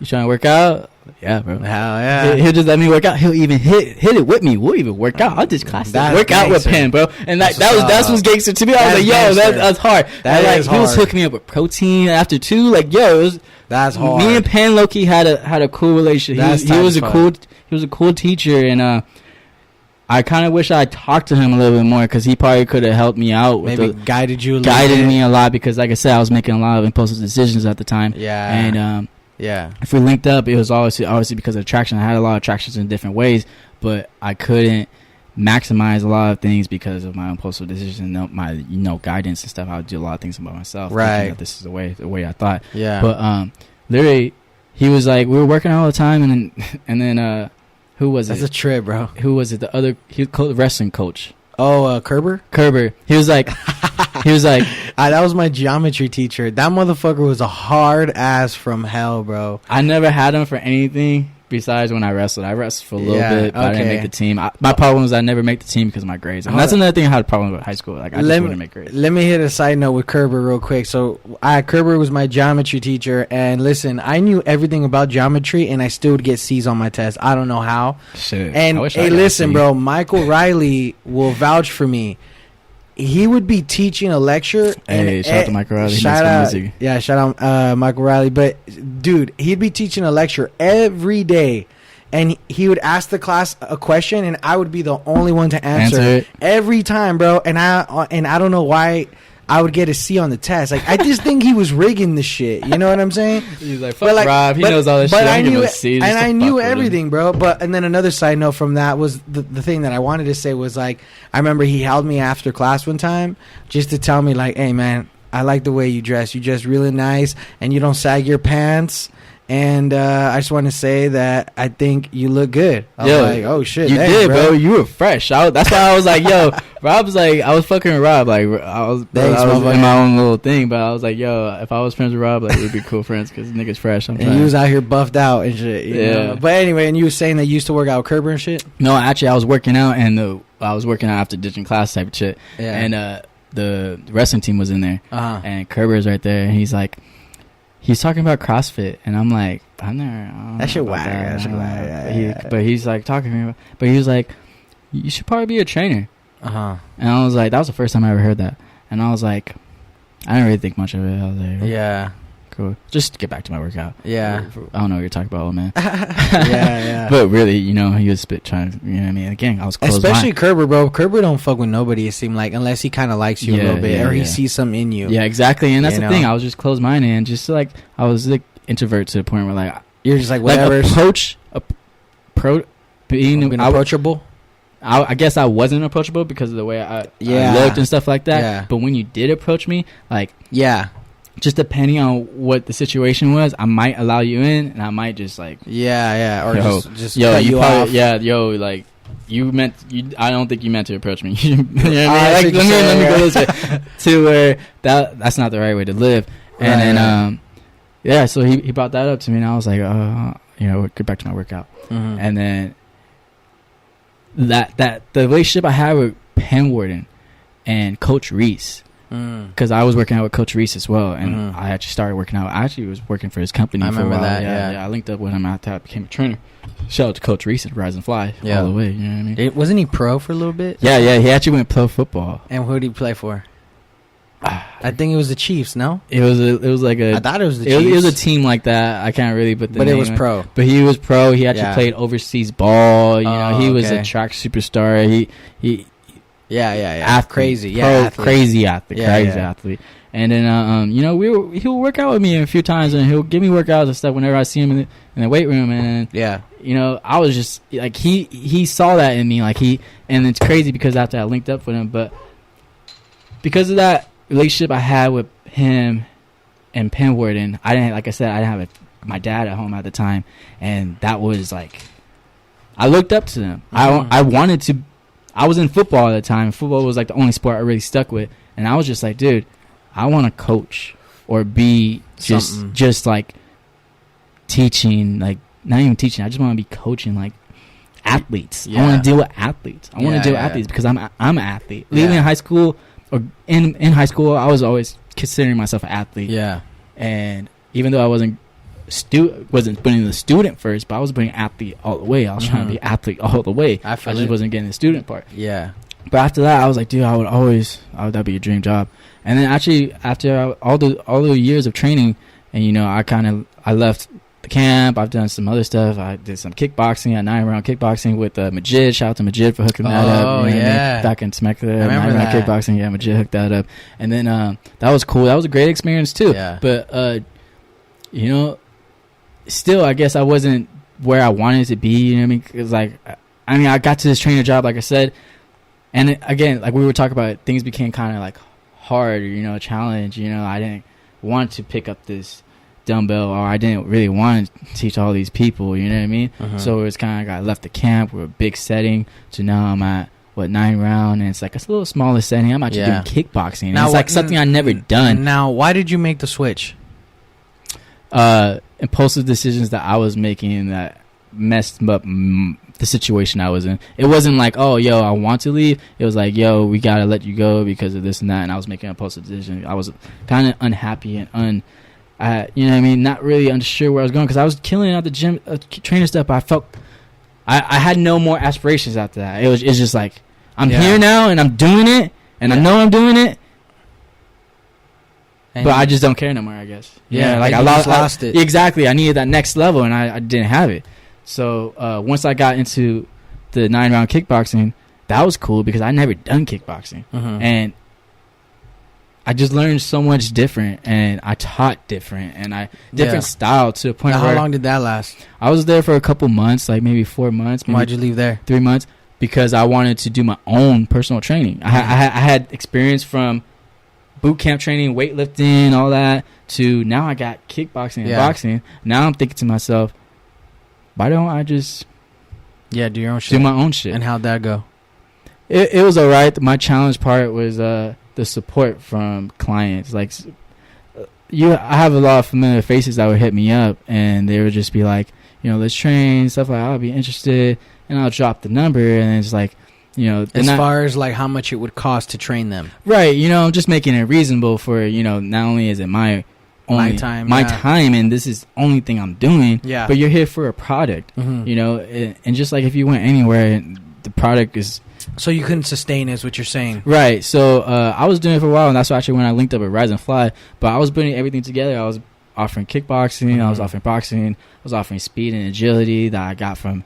"You trying to work out?" Yeah, bro. Hell yeah. He'll just let me work out. He'll even hit it with me. We'll even work out. I'll ditch classes. Work out with Penn, bro. And that's what's gangster to me. I was like, yo, that's hard. He was hooking me up with protein after too. Like, yo, it was. That's hard. Me and Penn Loki had a cool relationship. He was a cool teacher, and I kind of wish I talked to him a little bit more because he probably could have helped me out. Maybe guided me a lot because, like I said, I was making a lot of impulsive decisions at the time. Yeah. And if we linked up, it was obviously because of attraction. I had a lot of attractions in different ways, but I couldn't maximize a lot of things because of my impulsive decisions and my guidance and stuff. I would do a lot of things by myself. Right. That this is the way I thought. Yeah. But literally, he was like, we were working all the time, and then who was it? That's a trip, bro. Who was it? The other wrestling coach. Oh, Kerber. He was like, that was my geometry teacher. That motherfucker was a hard ass from hell, bro. I never had him for anything besides when I wrestled. I wrestled for a little bit, but I didn't make the team. My problem was I never make the team because of my grades. And that's another thing I had a problem with high school. Like, I just wouldn't make grades. Let me hit a side note with Kerber real quick. So, Kerber was my geometry teacher, and listen, I knew everything about geometry, and I still would get C's on my test. I don't know how. Shit. And hey, listen, bro, Michael Riley will vouch for me. He would be teaching a lecture. Hey, shout out to Michael Riley. Shout out Michael Riley. But, dude, he'd be teaching a lecture every day. And he would ask the class a question, and I would be the only one to answer it every time, bro. And I don't know why I would get a C on the test. Like, I just think he was rigging the shit. You know what I'm saying? He's like, fuck Rob. He knows all this shit. I knew everything, bro. And then another side note from that was the thing that I wanted to say was, like, I remember he held me after class one time just to tell me, like, hey, man, I like the way you dress. You dress really nice, and you don't sag your pants. And I just want to say that I think you look good. I was like, oh shit, you did, bro. You were fresh. That's why I was like, yo, Rob's like, I was fucking with Rob. Like, I was in my own little thing, but I was like, yo, if I was friends with Rob, like, we'd be cool friends because nigga's fresh. And he was out here buffed out and shit. You know? But anyway, and you were saying that you used to work out with Kerber and shit. No, actually, I was working out, and I was working out after ditching class type of shit. Yeah. And the wrestling team was in there, and Kerber's right there, and he's like. He's talking about CrossFit, and I'm like, that shit whack. But he's like talking to me, but he was like, you should probably be a trainer. And I was like, that was the first time I ever heard that. And I was like, I didn't really think much of it. I was like, yeah. Cool. Just to get back to my workout. Yeah. I don't know what you're talking about, old man. yeah. But really, he was trying to, you know what I mean? Again, I was close. Especially Kerber, bro. Kerber don't fuck with nobody, it seemed like, unless he kind of likes you a little bit or he sees something in you. Yeah, exactly. And that's the thing. I was just closed-minded and just like, I was like introvert to the point where like, you're just like, whatever. Being approachable. I guess I wasn't approachable because of the way I looked and stuff like that. Yeah. But when you did approach me, like, just depending on what the situation was, I might allow you in, and I might just like, or just cut you off. Like I don't think you meant to approach me. You know what I mean? Like, let me go this way to where that's not the right way to live. And then so he brought that up to me, and I was like, get back to my workout. And then that the relationship I had with Penn Warden and Coach Reese. Because I was working out with Coach Reese as well, and I actually started working out. I actually was working for his company for a while. I remember that, yeah. I linked up with him after I became a trainer. Shout out to Coach Reese at Rise and Fly all the way. You know what I mean? Wasn't he pro for a little bit? Yeah. He actually went pro football. And who did he play for? I think it was the Chiefs. No, it was like a. I thought it was the Chiefs. It was a team like that. I can't really put the. But name it was pro. But he was pro. He actually played overseas ball. You know, he was a track superstar. He. Athlete, crazy athlete. And then he'll work out with me a few times, and he'll give me workouts and stuff whenever I see him in the weight room. And you know, I was just like he saw that in me, like and it's crazy because after I linked up with him, but because of that relationship I had with him and Penwarden, I didn't, like I said, I didn't have my dad at home at the time, and that was like, I looked up to them. I wanted to. I was in football at the time. Football was like the only sport I really stuck with, and I was just like, dude, I want to coach or be just like teaching, like not even teaching. I just want to be coaching like athletes. I want to deal with athletes. I want to deal with athletes because I'm an athlete. Leaving high school or in high school, I was always considering myself an athlete. Yeah, and even though I wasn't putting the student first, but I was putting athlete all the way. I was trying to be athlete all the way. I just wasn't getting the student part. Yeah. But after that, I was like, dude, that'd be a dream job. And then actually, after all the years of training, and you know, I left the camp. I've done some other stuff. I did some kickboxing at 9-round kickboxing with Majid. Shout out to Majid for hooking that up. Oh, yeah. Back in Temecula, 9-round kickboxing. Yeah, Majid hooked that up. And then that was cool. That was a great experience too. Yeah. But you know, still, I guess I wasn't where I wanted to be. You know what I mean? Because I got to this trainer job, like I said, and again, like we were talking about, things became kind of like hard, you know, a challenge. You know, I didn't want to pick up this dumbbell, or I didn't really want to teach all these people. You know what I mean? So it was kind of, I left the camp. We're a big setting, so now I'm at 9-round, and it's like a little smaller setting. I'm actually doing kickboxing. Now, it's like something I never done. Now, why did you make the switch? Impulsive decisions that I was making that messed up the situation I was in. It wasn't like, oh, yo, I want to leave. It was like, yo, we gotta let you go because of this and that. And I was making an impulsive decision. I was kind of unhappy and you know what I mean, not really unsure where I was going, because I was killing it at the gym, training stuff. But I felt I had no more aspirations after that. It's just like, I'm here now and I'm doing it, and I know I'm doing it. And but I just don't care no more, I guess. Yeah, like I lost it. Exactly. I needed that next level, and I didn't have it. So once I got into the 9-round kickboxing, that was cool because I never done kickboxing. And I just learned so much different, and I taught different, and different style to the point where... How long did that last? I was there for a couple months, like maybe 4 months. Why'd you leave there? 3 months. Because I wanted to do my own personal training. I had experience from boot camp training, weightlifting, all that, to now I got kickboxing and boxing. Now I'm thinking to myself, why don't I just do your own shit? Do my own shit. And how'd that go? It was all right. My challenge part was the support from clients. Like, I have a lot of familiar faces that would hit me up, and they would just be like, you know, let's train, stuff like that. I'll be interested, and I'll drop the number, and it's like, you know, as far as like how much it would cost to train them, right? You know, I'm just making it reasonable for, you know, not only is it my time, and this is the only thing I'm doing, but you're here for a product, you know, and just like if you went anywhere, the product is. So you couldn't sustain, is what you're saying, right? So I was doing it for a while, and that's actually when I linked up with Rise and Fly. But I was putting everything together. I was offering kickboxing, I was offering boxing, I was offering speed and agility that I got from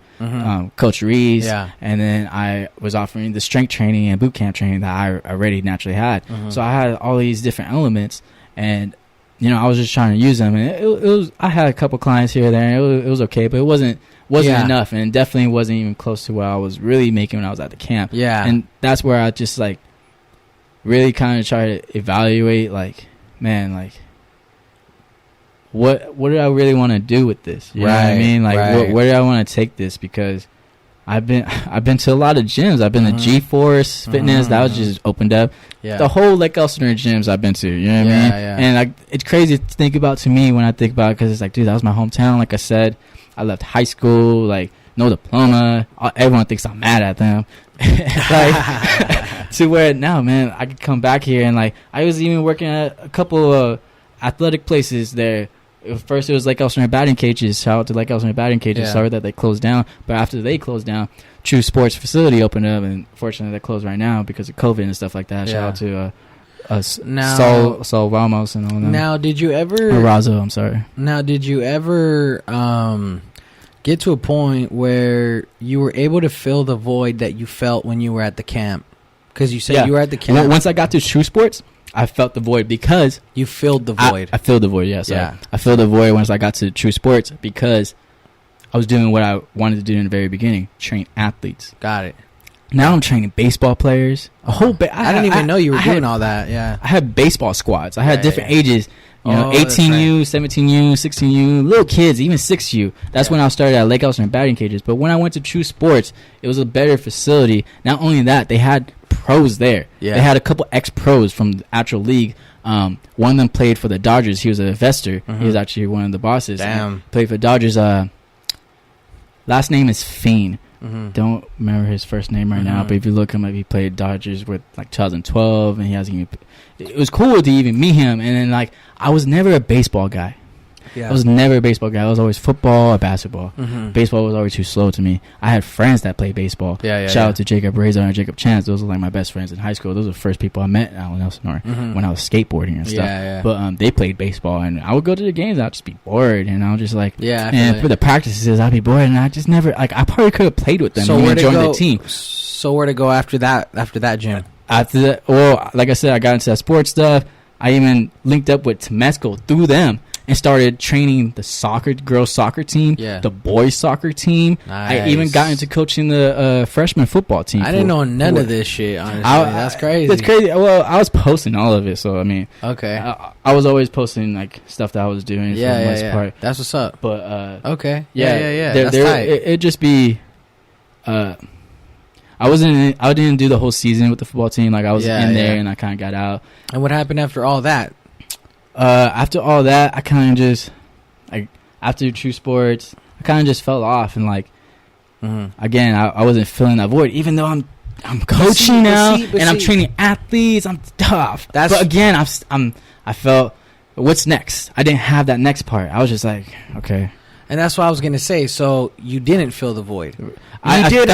Coach Reese, and then I was offering the strength training and boot camp training that I already naturally had. So I had all these different elements, and you know, I was just trying to use them. And it was, I had a couple clients here or there, and it was okay, but it wasn't enough, and it definitely wasn't even close to what I was really making when I was at the camp. And that's where I just like really kind of try to evaluate, like, man, like, what do I really want to do with this? You know what I mean? Like, where do I want to take this? Because I've been to a lot of gyms. I've been to G-Force Fitness. That was just opened up. The whole Lake Elsinore gyms I've been to. You know what I mean? And like, it's crazy to think about to me when I think about it, because it's like, dude, that was my hometown. Like I said, I left high school, like, no diploma. Everyone thinks I'm mad at them. Like, to where now, man, I could come back here, and like, I was even working at a couple of athletic places there. First, it was Lake Elsinore batting cages. Shout out to Lake Elsinore batting cages. Sorry that they closed down, but after they closed down, True Sports facility opened up, and fortunately they closed right now because of COVID and stuff like that. Shout out to Sol Ramos and all that. Now, did you ever Razo? I'm sorry. Now, did you ever get to a point where you were able to fill the void that you felt when you were at the camp? Because you said you were at the camp. Once I got to True Sports, I felt the void because... You filled the void. I filled the void, yes. Yeah. I filled the void once I got to True Sports because I was doing what I wanted to do in the very beginning, train athletes. Got it. Now I'm training baseball players. I didn't even know you were doing all that. Yeah. I had baseball squads. I had different ages. You know, Oh, that's 18U, 17U, 16U, little kids, even 6U. That's when I started at Lake Elsinore batting cages. But when I went to True Sports, it was a better facility. Not only that, they had pros there. Yeah. They had a couple ex-pros from the actual league. One of them played for the Dodgers. He was an investor. He was actually one of the bosses. Damn. Played for Dodgers. Last name is Fiend. Don't remember his first name right now, but if you look him up, he played Dodgers with like 2012, and he hasn't even. It was cool to even meet him, and then like I was never a baseball guy. Yeah. I was never a baseball guy. I was always football or basketball. Baseball was always too slow to me. I had friends that played baseball. Shout out to Jacob Razor and Jacob Chance. Those are like my best friends in high school. Those are the first people I met out in Elsinore when I was skateboarding and stuff. But they played baseball, and I would go to the games. I'd just be bored, and I was just like, and for the practices, I'd be bored, and I just never like. I probably could have played with them and joined the team. So where to go after that? After that gym? After that, well, like I said, I got into that sports stuff. I even linked up with Temesco through them and started training the girls soccer team, the boys soccer team. Nice. I even got into coaching the freshman football team. I didn't know none of this shit, honestly. That's crazy. That's crazy. Well, I was posting all of it, so I mean, okay. I was always posting like stuff that I was doing for the most part. That's what's up. But okay. Yeah. That's tight. It just be I didn't do the whole season with the football team. Like I was in there and I kind of got out. And what happened after all that? After all that, I kind of just like after True Sports, I kind of just fell off and like again, I wasn't filling that void. Even though I'm coaching now and I'm training athletes, I'm tough. But again, I felt what's next? I didn't have that next part. I was just like, okay. And that's what I was gonna say. So you didn't fill the void. I felt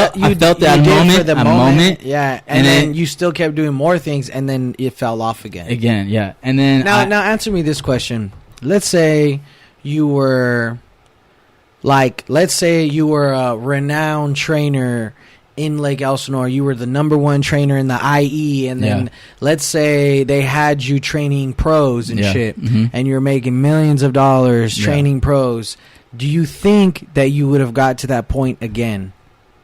that moment. Yeah, and then you still kept doing more things, and then it fell off again. Yeah. And then now answer me this question. Let's say you were a renowned trainer in Lake Elsinore. You were the number one trainer in the IE, and then let's say they had you training pros and shit, and you're making millions of dollars training pros. Do you think that you would have got to that point again,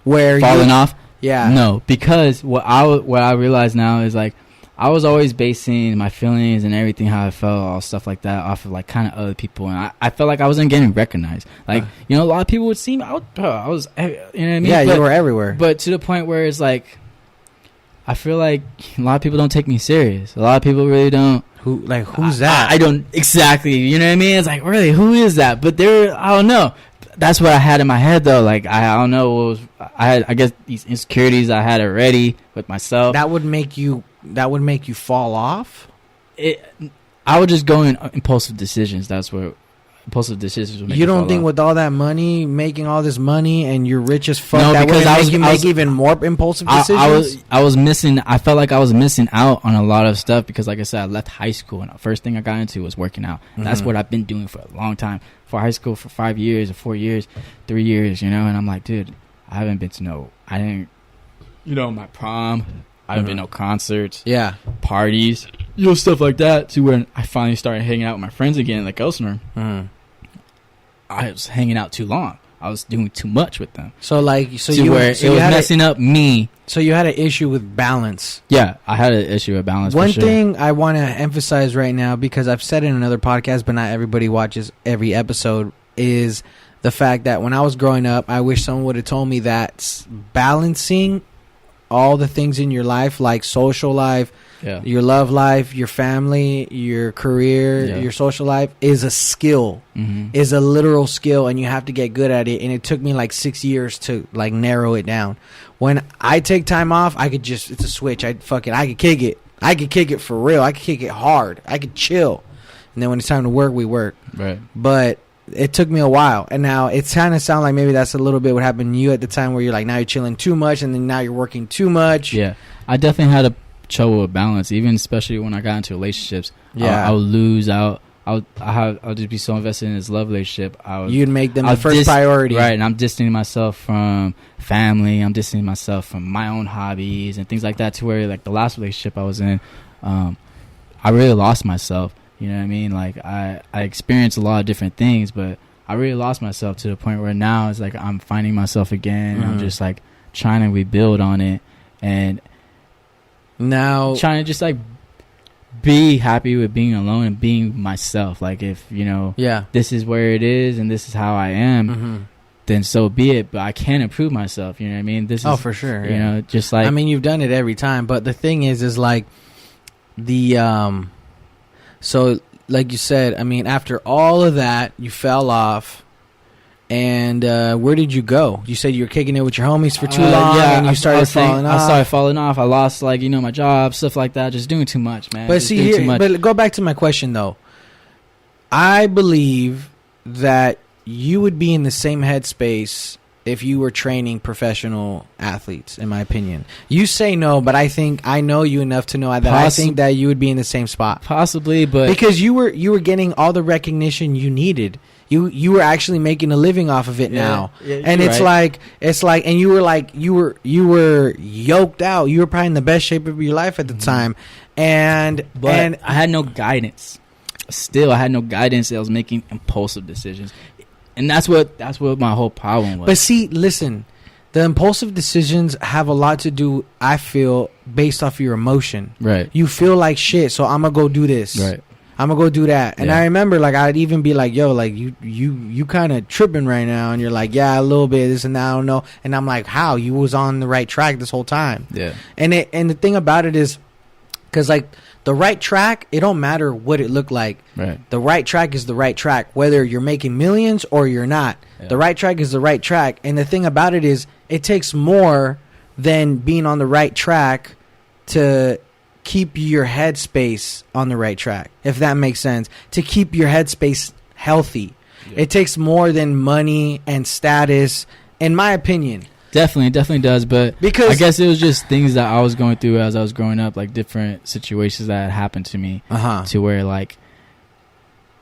where falling off? Yeah, no, because what I realize now is like I was always basing my feelings and everything, how I felt, all stuff like that, off of like kind of other people, and I felt like I wasn't getting recognized. Like you know, a lot of people would see me. I was, you know what I mean? Yeah, you were everywhere. But to the point where it's like, I feel like a lot of people don't take me serious. A lot of people really don't. Who's that? I don't exactly. You know what I mean? It's like, really, who is that? But I don't know. That's what I had in my head though. Like I don't know. I guess these insecurities I had already with myself. That would make you fall off. I would just go in impulsive decisions. That's what impulsive decisions would make you don't fall think off. With all that money, making all this money, and you're rich as fuck, no, that because would make even more impulsive decisions? I was missing. I felt like I was missing out on a lot of stuff because, like I said, I left high school and the first thing I got into was working out. That's what I've been doing for a long time. For high school, for 5 years or 4 years, 3 years, you know. And I'm like, dude, I haven't been to my prom. I haven't been to no concerts, parties, stuff like that. To where I finally started hanging out with my friends again, like Elsinore. I was hanging out too long. I was doing too much with them. It was messing up me. So you had an issue with balance. Yeah, I had an issue with balance. One thing I want to emphasize right now, because I've said it in another podcast, but not everybody watches every episode, is the fact that when I was growing up, I wish someone would have told me that balancing all the things in your life, like social life, your love life, your family, your career, your social life, is a skill, is a literal skill, and you have to get good at it. And it took me like 6 years to like narrow it down. When I take time off, it's a switch. I could kick it. I could kick it for real. I could kick it hard. I could chill. And then when it's time to work, we work. Right. But it took me a while. And now it's kind of sound like maybe that's a little bit what happened to you at the time, where you're like, now you're chilling too much, and then now you're working too much. Yeah. I definitely had a trouble with balance, even especially when I got into relationships. I would lose out. I'll just be so invested in this love relationship. You'd make them the first priority. Right, and I'm distancing myself from family. I'm distancing myself from my own hobbies and things like that, to where like the last relationship I was in, I really lost myself. You know what I mean? Like I experienced a lot of different things, but I really lost myself to the point where now it's like I'm finding myself again. And I'm just like trying to rebuild on it, and now trying to just like be happy with being alone and being myself. Like, if this is where it is and this is how I am, then so be it. But I can improve myself. You know what I mean? This is for sure. You know, just like, I mean, you've done it every time. But the thing is like the so like you said, I mean, after all of that, you fell off. And where did you go? You said you were kicking it with your homies for too long, and you started falling off. I started falling off. I lost, like, my job, stuff like that. Just doing too much, man. But but go back to my question, though. I believe that you would be in the same headspace if you were training professional athletes, in my opinion. You say no, but I know you enough to know that I think that you would be in the same spot. Possibly, but because you were getting all the recognition you needed. You were actually making a living off of it now. Yeah, and it's right. like and you were yoked out. You were probably in the best shape of your life at the time. And I had no guidance. Still, I had no guidance. I was making impulsive decisions. And that's what my whole problem was. But see, listen, the impulsive decisions have a lot to do, I feel, based off your emotion. Right. You feel like shit, so I'm going to go do this. Right. I'm going to go do that. And I remember, like, I'd even be like, yo, like, you kind of tripping right now. And you're like, yeah, a little bit, this and that, I don't know. And I'm like, how? You was on the right track this whole time. Yeah. And the thing about it is, because, like, the right track, it don't matter what it looked like. Right. The right track is the right track, whether you're making millions or you're not. Yeah. The right track is the right track. And the thing about it is, it takes more than being on the right track to keep your headspace on the right track, if that makes sense. To keep your headspace healthy. Yeah. It takes more than money and status, in my opinion. Definitely does, but because I guess it was just things that I was going through as I was growing up, like different situations that had happened to me, to where, like,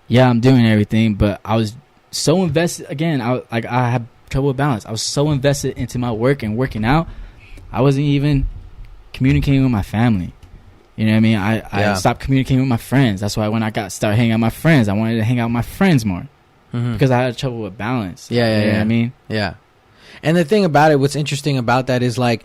yeah, I'm doing everything, but I was so invested. Again, I had trouble with balance. I was so invested into my work and working out, I wasn't even communicating with my family. You know what I mean? I stopped communicating with my friends. That's why when I started hanging out with my friends, I wanted to hang out with my friends more because I had trouble with balance. You know what I mean? Yeah. And the thing about it, what's interesting about that is, like,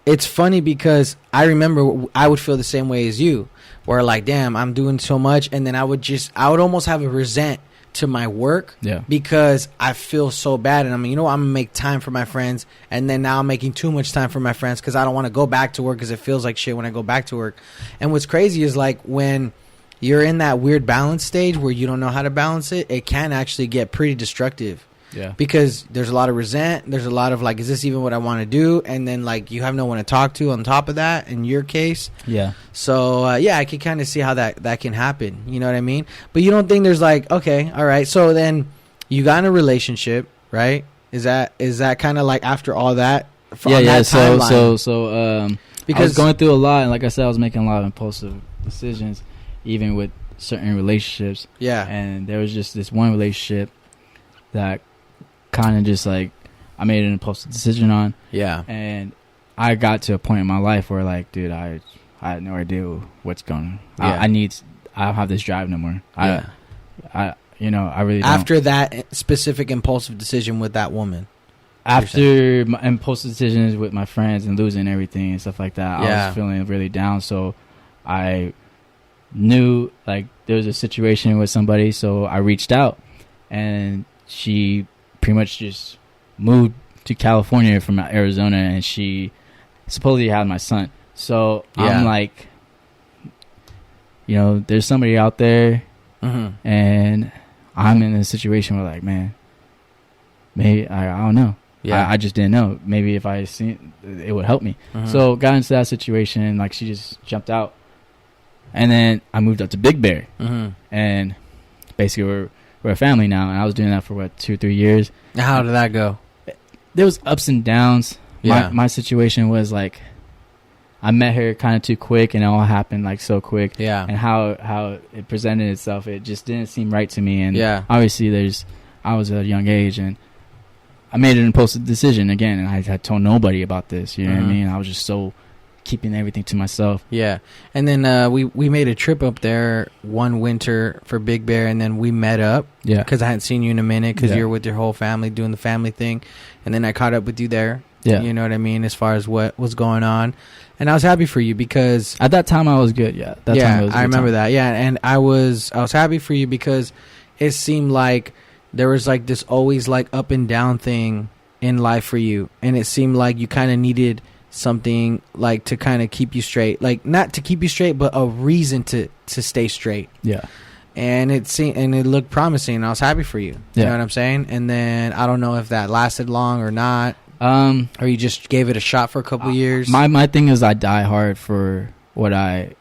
it's funny because I remember I would feel the same way as you, where, like, damn, I'm doing so much, and then I would almost have a resent to my work because I feel so bad, and I'm gonna make time for my friends, and then now I'm making too much time for my friends because I don't want to go back to work because it feels like shit when I go back to work. And what's crazy is, like, when you're in that weird balance stage where you don't know how to balance it, it can actually get pretty destructive. Yeah. Because there's a lot of resent. There's a lot of, like, is this even what I want to do? And then, like, you have no one to talk to on top of that in your case. Yeah. So, I can kind of see how that can happen. You know what I mean? But you don't think there's, like, okay, all right. So then you got in a relationship, right? Is that kind of like after all that? Yeah. So because I was going through a lot. And like I said, I was making a lot of impulsive decisions, even with certain relationships. Yeah. And there was just this one relationship that kind of just, like, I made an impulsive decision on. Yeah. And I got to a point in my life where, like, dude, I had no idea what's going on. Yeah. I don't have this drive no more. Yeah. I really don't. After that specific impulsive decision with that woman. After my impulsive decisions with my friends and losing everything and stuff like that, yeah. I was feeling really down. So I knew, like, there was a situation with somebody, so I reached out. And she pretty much just moved to California from Arizona, and she supposedly had my son. So I'm like, there's somebody out there, and I'm in a situation where, like, man, maybe I don't know. Yeah, I just didn't know. Maybe if I seen it would help me. So got into that situation, like, she just jumped out, and then I moved up to Big Bear, and basically we're a family now, and I was doing that for 2 or 3 years. How did that go? There was ups and downs. Yeah. My situation was, like, I met her kind of too quick, and it all happened, like, so quick. Yeah. And how it presented itself, it just didn't seem right to me. And obviously I was at a young age, and I made an impulsive decision again, and I told nobody about this. You know what I mean? I was just so keeping everything to myself. Yeah. And then we made a trip up there one winter for Big Bear, and then we met up. Yeah. Because I hadn't seen you in a minute because Yeah. you're with your whole family doing the family thing. And then I caught up with you there. Yeah. You know what I mean? As far as what was going on. And I was happy for you because... At that time, I was good, yeah. That time it was a I good remember time. that. Yeah, and I was happy for you because it seemed like there was like this always like up and down thing in life for you. And it seemed like you kind of needed something like to kind of keep you straight. Like not to keep you straight, but a reason to stay straight. Yeah. And it looked promising. And I was happy for you. You Yeah. know what I'm saying? And then I don't know if that lasted long or not. Or you just gave it a shot for a couple years. My thing is I die hard for whatever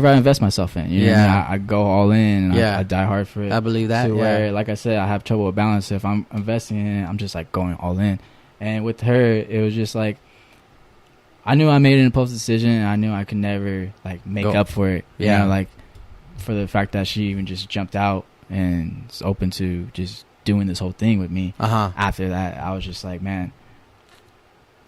I invest myself in. You know what I mean? I go all in and I die hard for it. I believe that. To where, like I said, I have trouble with balance. If I'm investing in it, I'm just like going all in. And with her, it was just like I knew I made an impulse decision, and I knew I could never like make up for it. Yeah. You know, like for the fact that she even just jumped out and is open to just doing this whole thing with me. After that, I was just like, man,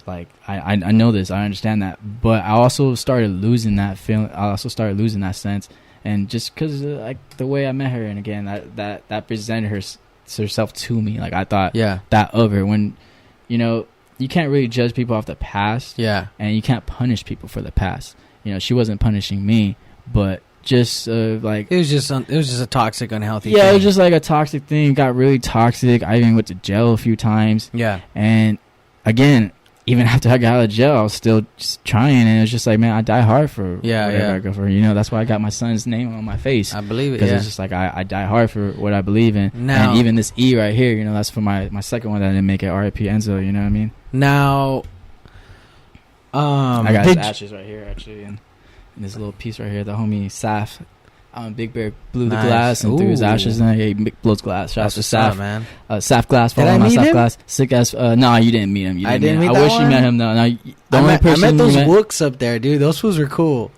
like I know this, I understand that, but I also started losing that feeling. I also started losing that sense, and just because like the way I met her, and again that presented herself to me, like I thought that of her. When you can't really judge people off the past, and you can't punish people for the past. She wasn't punishing me, but just like it was just a toxic, unhealthy thing. It was just like a toxic thing. It got really toxic. I even went to jail a few times. And again, even after I got out of jail, I was still just trying, and it was just like, man, I die hard for whatever I go for. That's why I got my son's name on my face. I believe it, because it's just like I die hard for what I believe in. Now, and even this E right here, that's for my second one that I didn't make it. R.I.P. Enzo. You know what I mean? Now, I got his ashes right here, actually, and this little piece right here. The homie Saf, Big Bear blew the glass and threw his ashes in. He blows glass. Shout out to Saf, man. Saf Glass. Follow my Saf Glass. Sick ass. No, you didn't meet him. I didn't meet him. I wish you met him. No, I met those Wooks up there, dude. Those fools were cool.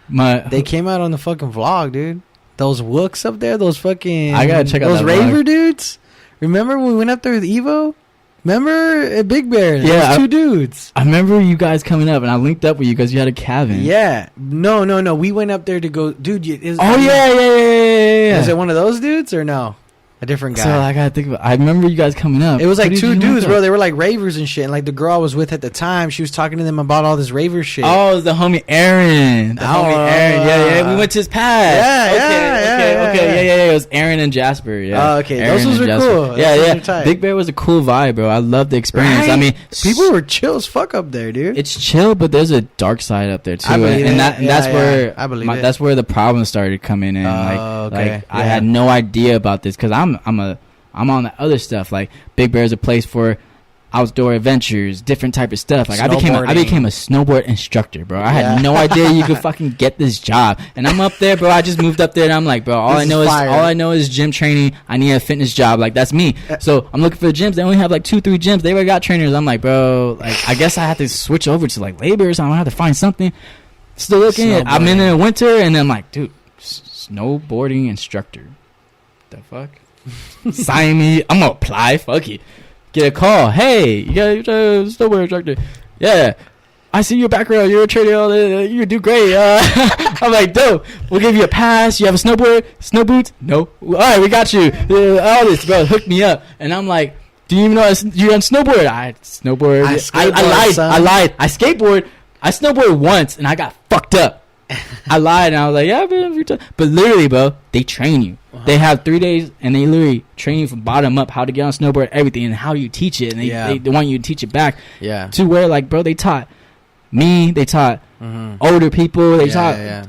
They came out on the fucking vlog, dude. Those Wooks up there. Those fucking. I gotta check out those that raver vlog. dudes. Remember when we went up there with Evo? Remember at Big Bear? Yeah, those two dudes. I remember you guys coming up, and I linked up with you because you had a cabin. Yeah. No. We went up there to go, dude. Yeah. Is it one of those dudes or no? A different guy. So I gotta think about. I remember you guys coming up. It was like two dudes, bro. They were like ravers and shit. And like the girl I was with at the time, she was talking to them about all this raver shit. Oh, it was the homie Aaron. Yeah. We went to his pad. Yeah. It was Aaron and Jasper. Yeah. Oh, okay. Aaron those were cool. Yeah. Big Bear was a cool vibe, bro. I loved the experience. Right? I mean, people were chill as fuck up there, dude. It's chill, but there's a dark side up there too. I believe and it. that's where I believe it. That's where the problem started coming in. I had no idea about this because I'm on the other stuff. Like Big Bear is a place for outdoor adventures, different type of stuff. Like I became a snowboard instructor, bro. I had no idea you could fucking get this job. And I'm up there, bro. I just moved up there, and I'm like, bro, all I know is gym training. I need a fitness job. Like that's me. So I'm looking for gyms. They only have like 2-3 gyms. They already got trainers. I'm like, bro, like I guess I have to switch over to like labor or something. I have to find something. Still looking. I'm in the winter, and I'm like, dude, snowboarding instructor. The fuck? Sign me. I'm gonna apply. Fuck it. Get a call. Hey, you're a snowboard instructor. Yeah, I see your background. You're a trainer. You do great. I'm like, dope. We'll give you a pass. You have a snowboard, snow boots? No. All right, we got you. All this, bro. Hook me up. And I'm like, do you even know you're on snowboard? I snowboard. I lied. I skateboard. I snowboard once, and I got fucked up. I lied, and I was like, yeah, but literally, bro, they train you. They have 3 days, and they literally train you from bottom up how to get on snowboard, everything, and how you teach it, and they want you to teach it back. Yeah. To where, like, bro, they taught me, they taught older people, they taught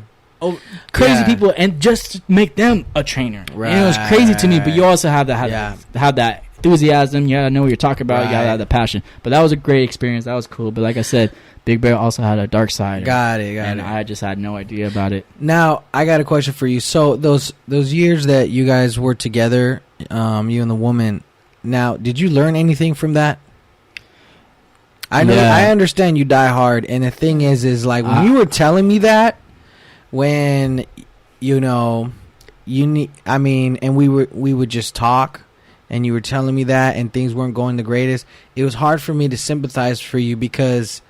crazy people, and just to make them a trainer. Right. And it was crazy to me, but you also have to have that enthusiasm. You gotta know what you're talking about. You gotta have the passion. But that was a great experience. That was cool. But like I said, Big Bear also had a dark side. Got it. And I just had no idea about it. Now, I got a question for you. So those years that you guys were together, you and the woman, now, did you learn anything from that? I know. Yeah. I understand you die hard. And the thing is like, when you were telling me that, when, and we would just talk, and you were telling me that, and things weren't going the greatest, it was hard for me to sympathize for you because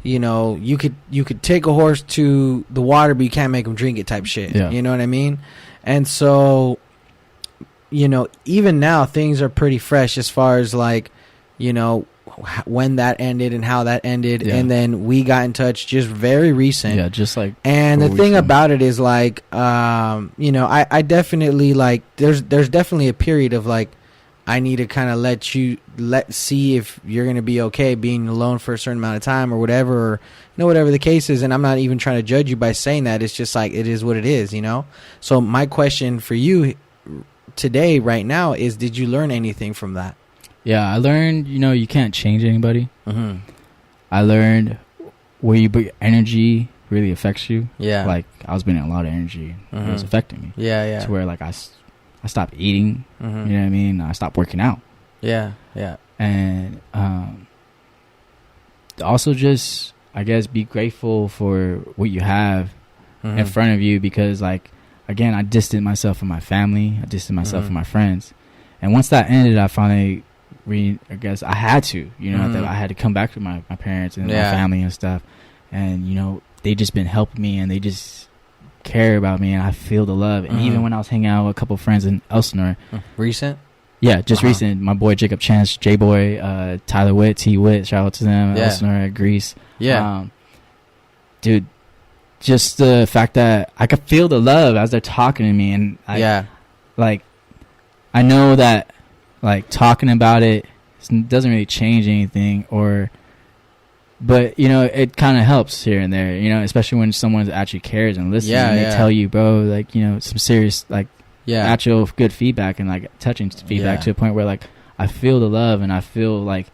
you know, you could take a horse to the water, but you can't make him drink it type shit. Yeah. You know what I mean? And so, you know, even now things are pretty fresh as far as like, you know, when that ended and how that ended. Yeah. And then we got in touch just very recent. Yeah, just like. And the thing about it is like, you know, I definitely like, there's definitely a period of like, I need to kind of see if you're going to be okay being alone for a certain amount of time or whatever, or, you know, whatever the case is. And I'm not even trying to judge you by saying that. It's just like, it is what it is, you know? So my question for you today, right now, is did you learn anything from that? Yeah, I learned, you know, you can't change anybody. Mm-hmm. I learned where you put your energy really affects you. Yeah. Like, I was bringing a lot of energy. Mm-hmm. It was affecting me. Yeah, yeah. To where, like, I stopped eating. Mm-hmm. You know what I mean? I stopped working out. Yeah, yeah. And also just, I guess, be grateful for what you have in front of you, because, like, again, I distanced myself from my family. I distanced myself from my friends. And once that ended, I finally, I guess, I had to, you know, that I had to come back to my parents and my family and stuff. And, you know, they just been helping me, and they just care about me, and I feel the love. And even when I was hanging out with a couple of friends in Elsinore. Recent? Yeah, just recent. My boy Jacob Chance, J-Boy, Tyler Witt, T. Witt, shout out to them, Elsinore, Greece. Yeah. Dude, just the fact that I could feel the love as they're talking to me. And like, I know that, like, talking about it doesn't really change anything, but, you know, it kind of helps here and there, you know, especially when someone actually cares and listens, and they tell you, bro, like, you know, some serious, like, actual good feedback and, like, touching feedback to a point where, like, I feel the love and I feel, like,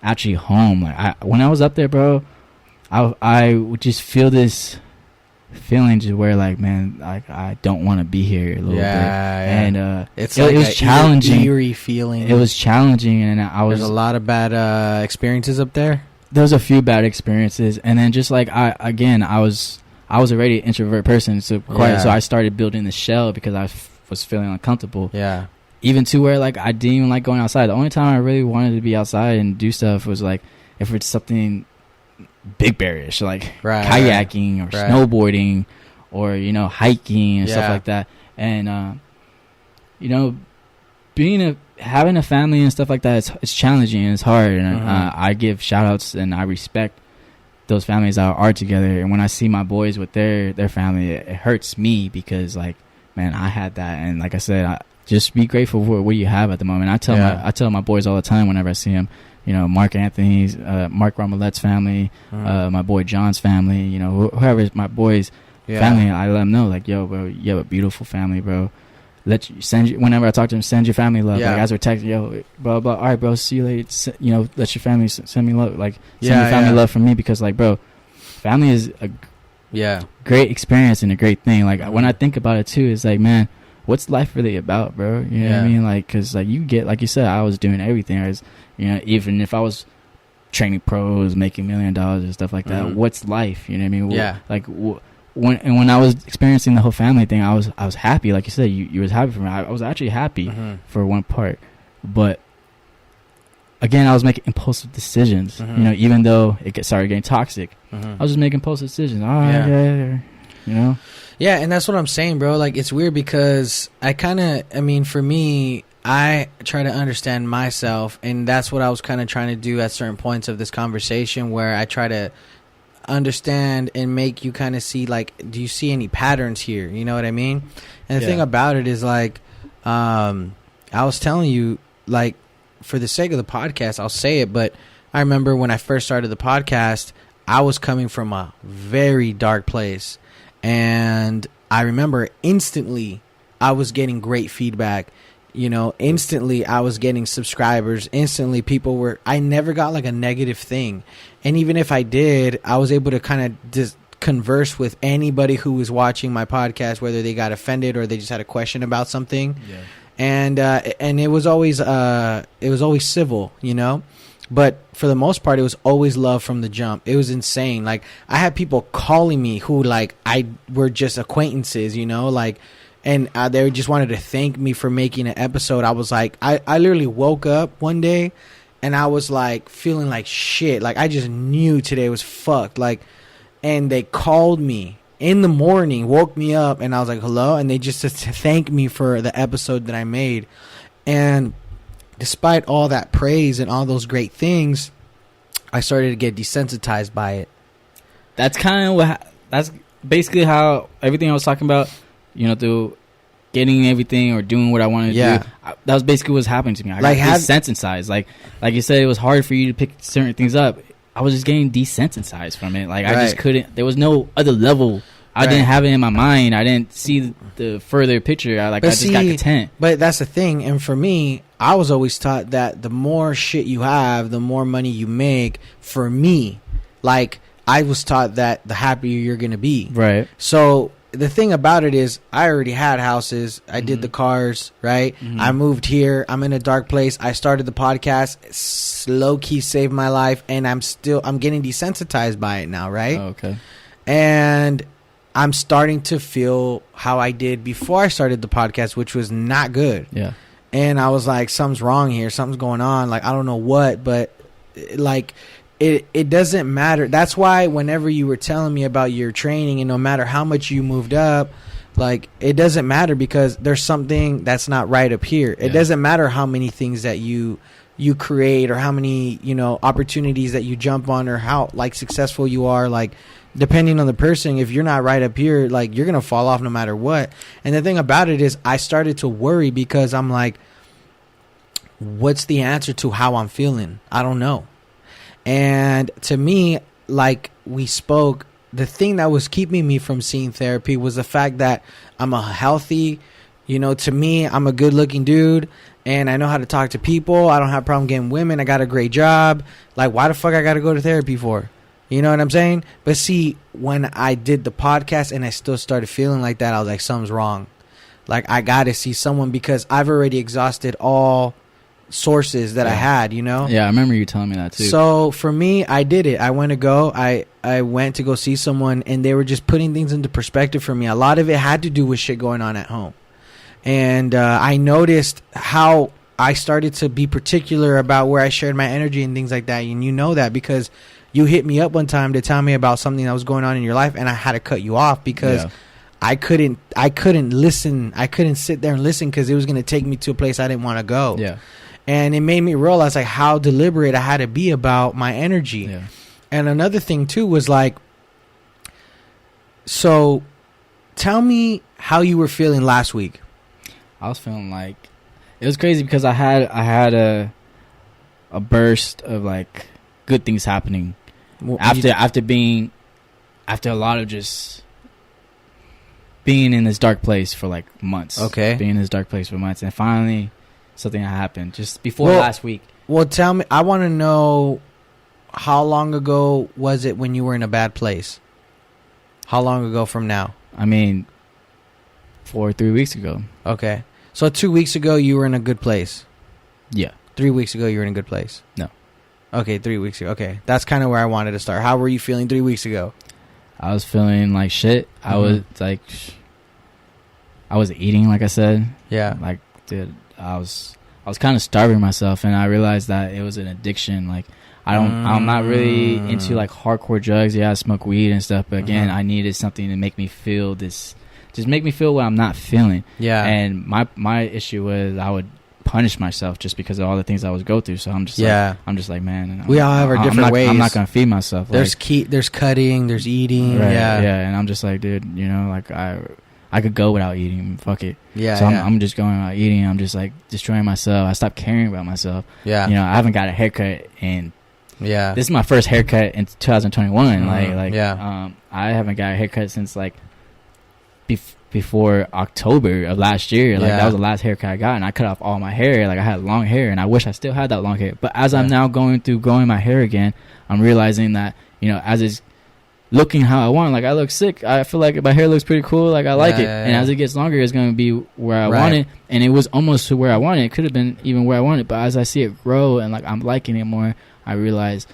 actually home. Like, when I was up there, bro, I would just feel this feeling to where, like, man, like, I don't want to be here a little bit. And it was challenging. Eerie feeling. It was challenging, and there's a lot of bad experiences up there. There was a few bad experiences, and then just like I was already an introvert person, so I started building the shell because I was feeling uncomfortable. Yeah. Even to where, like, I didn't even like going outside. The only time I really wanted to be outside and do stuff was, like, if it's something big bearish, like kayaking or snowboarding or, you know, hiking and stuff like that. And you know, having a family and stuff like that, it's challenging and it's hard. And I give shout outs and I respect those families that are together. And when I see my boys with their family, it hurts me because, like, man, I had that. And like I said, just be grateful for what you have at the moment. I tell my boys all the time whenever I see them, you know, Mark Anthony's, Mark Romolette's family, my boy John's family, you know, whoever's my boys' family, I let them know, like, yo, bro, you have a beautiful family, bro. Whenever I talk to them, send your family love. Like, as we're texting, yo, blah, blah, all right, bro, see you later. You know, let your family send me love. Like, send your family love from me, because, like, bro, family is a great experience and a great thing. Like, when I think about it, too, it's like, man, what's life really about, bro? You know what I mean? Like, because, like, you get, like you said, I was doing everything. I was, you know, even if I was training pros, making $1 million and stuff like that, what's life? You know what I mean? When I was experiencing the whole family thing, I was happy. Like you said, you was happy for me. I was actually happy for one part, but again, I was making impulsive decisions. You know, even though it started getting toxic, I was just making impulsive decisions. You know. Yeah, and that's what I'm saying, bro. Like, it's weird because for me, I try to understand myself, and that's what I was kind of trying to do at certain points of this conversation, where I try to understand and make you kind of see, like, do you see any patterns here? You know what I mean? And the thing about it is, like, I was telling you, like, for the sake of the podcast, I'll say it, but I remember when I first started the podcast, I was coming from a very dark place, and I remember instantly I was getting great feedback. You know, instantly I was getting subscribers. Instantly I never got like a negative thing. And even if I did, I was able to kind of just converse with anybody who was watching my podcast, whether they got offended or they just had a question about something. Yeah. And it was always civil, you know. But for the most part, it was always love from the jump. It was insane. Like, I had people calling me who, like, were just acquaintances, you know, like, and they just wanted to thank me for making an episode. I was like, I literally woke up one day and I was like feeling like shit. Like I just knew today was fucked. Like, and they called me in the morning, woke me up, and I was like, hello, and they just to thank me for the episode that I made. And despite all that praise and all those great things, I started to get desensitized by it. That's kind of what. That's basically how everything I was talking about. You know, through getting everything or doing what I wanted to do. That was basically what was happening to me. I got desensitized. Like you said, it was hard for you to pick certain things up. I was just getting desensitized from it. Like I just couldn't. There was no other level. I didn't have it in my mind. I didn't see the further picture. I just got content. But that's the thing. And for me, I was always taught that the more shit you have, the more money you make. For me, like I was taught that the happier you're gonna be. Right. So the thing about it is I already had houses. I did the cars, right? I moved here. I'm in a dark place. I started the podcast. Low key saved my life, and I'm getting desensitized by it now, right? Oh, okay. And I'm starting to feel how I did before I started the podcast, which was not good. Yeah. And I was like, something's wrong here. Something's going on. Like, I don't know what, but like it doesn't matter. That's why whenever you were telling me about your training, and no matter how much you moved up, like it doesn't matter because there's something that's not right up here. It doesn't matter how many things that you create or how many, opportunities that you jump on or how like successful you are. Like depending on the person, if you're not right up here, like you're going to fall off no matter what. And the thing about it is I started to worry because I'm like, what's the answer to how I'm feeling? I don't know. And to me, like we spoke, the thing that was keeping me from seeing therapy was the fact that I'm a healthy, to me, I'm a good looking dude and I know how to talk to people. I don't have a problem getting women. I got a great job. Like, why the fuck I got to go to therapy for? You know what I'm saying? But see, when I did the podcast and I still started feeling like that, I was like, something's wrong. Like, I got to see someone because I've already exhausted all sources that I had, Yeah, I remember you telling me that too. So for me, I did it. I went to go see someone, and they were just putting things into perspective for me. A lot of it had to do with shit going on at home, and I noticed how I started to be particular about where I shared my energy and things like that. And you know that because you hit me up one time to tell me about something that was going on in your life, and I had to cut you off because I couldn't listen. I couldn't sit there and listen because it was going to take me to a place I didn't want to go. Yeah. And it made me realize like how deliberate I had to be about my energy. Yeah. And another thing too was like, so tell me how you were feeling last week. I was feeling like it was crazy because I had a burst of like good things happening after a lot of just being in this dark place for like months. Okay. Being in this dark place for months, and finally something that happened just before last week. Well, tell me, I want to know, how long ago was it when you were in a bad place? How long ago from now? I mean, 4 or 3 weeks ago. Okay. So 2 weeks ago, you were in a good place? Yeah. 3 weeks ago, you were in a good place? No. Okay, 3 weeks ago. Okay. That's kind of where I wanted to start. How were you feeling 3 weeks ago? I was feeling like shit. Mm-hmm. I was eating, like I said. Yeah. Like, dude, I was kind of starving myself, and I realized that it was an addiction. Like, I'm not really into like hardcore drugs. Yeah, I smoke weed and stuff, but again, I needed something to make me feel just make me feel what I'm not feeling. Yeah. And my issue was I would punish myself just because of all the things I was go through. So I'm just like, man, we all have our different ways. I'm not gonna feed myself. There's there's cutting, there's eating. Right, yeah. And I'm just like, dude, like I could go without eating. Fuck it. Yeah. So I'm just going without eating. I'm just like destroying myself. I stopped caring about myself. Yeah. I haven't got a haircut in. Yeah. This is my first haircut in 2021. Yeah. I haven't got a haircut since like before October of last year. Like that was the last haircut I got, and I cut off all my hair. Like I had long hair, and I wish I still had that long hair. But as I'm now going through growing my hair again, I'm realizing that as it's looking how I want. Like I look sick. I feel like my hair looks pretty cool. Like I like it. And as it gets longer, it's going to be where I want it. And it was almost to where I wanted. It could have been even where I wanted. But as I see it grow and like I'm liking it more, I realize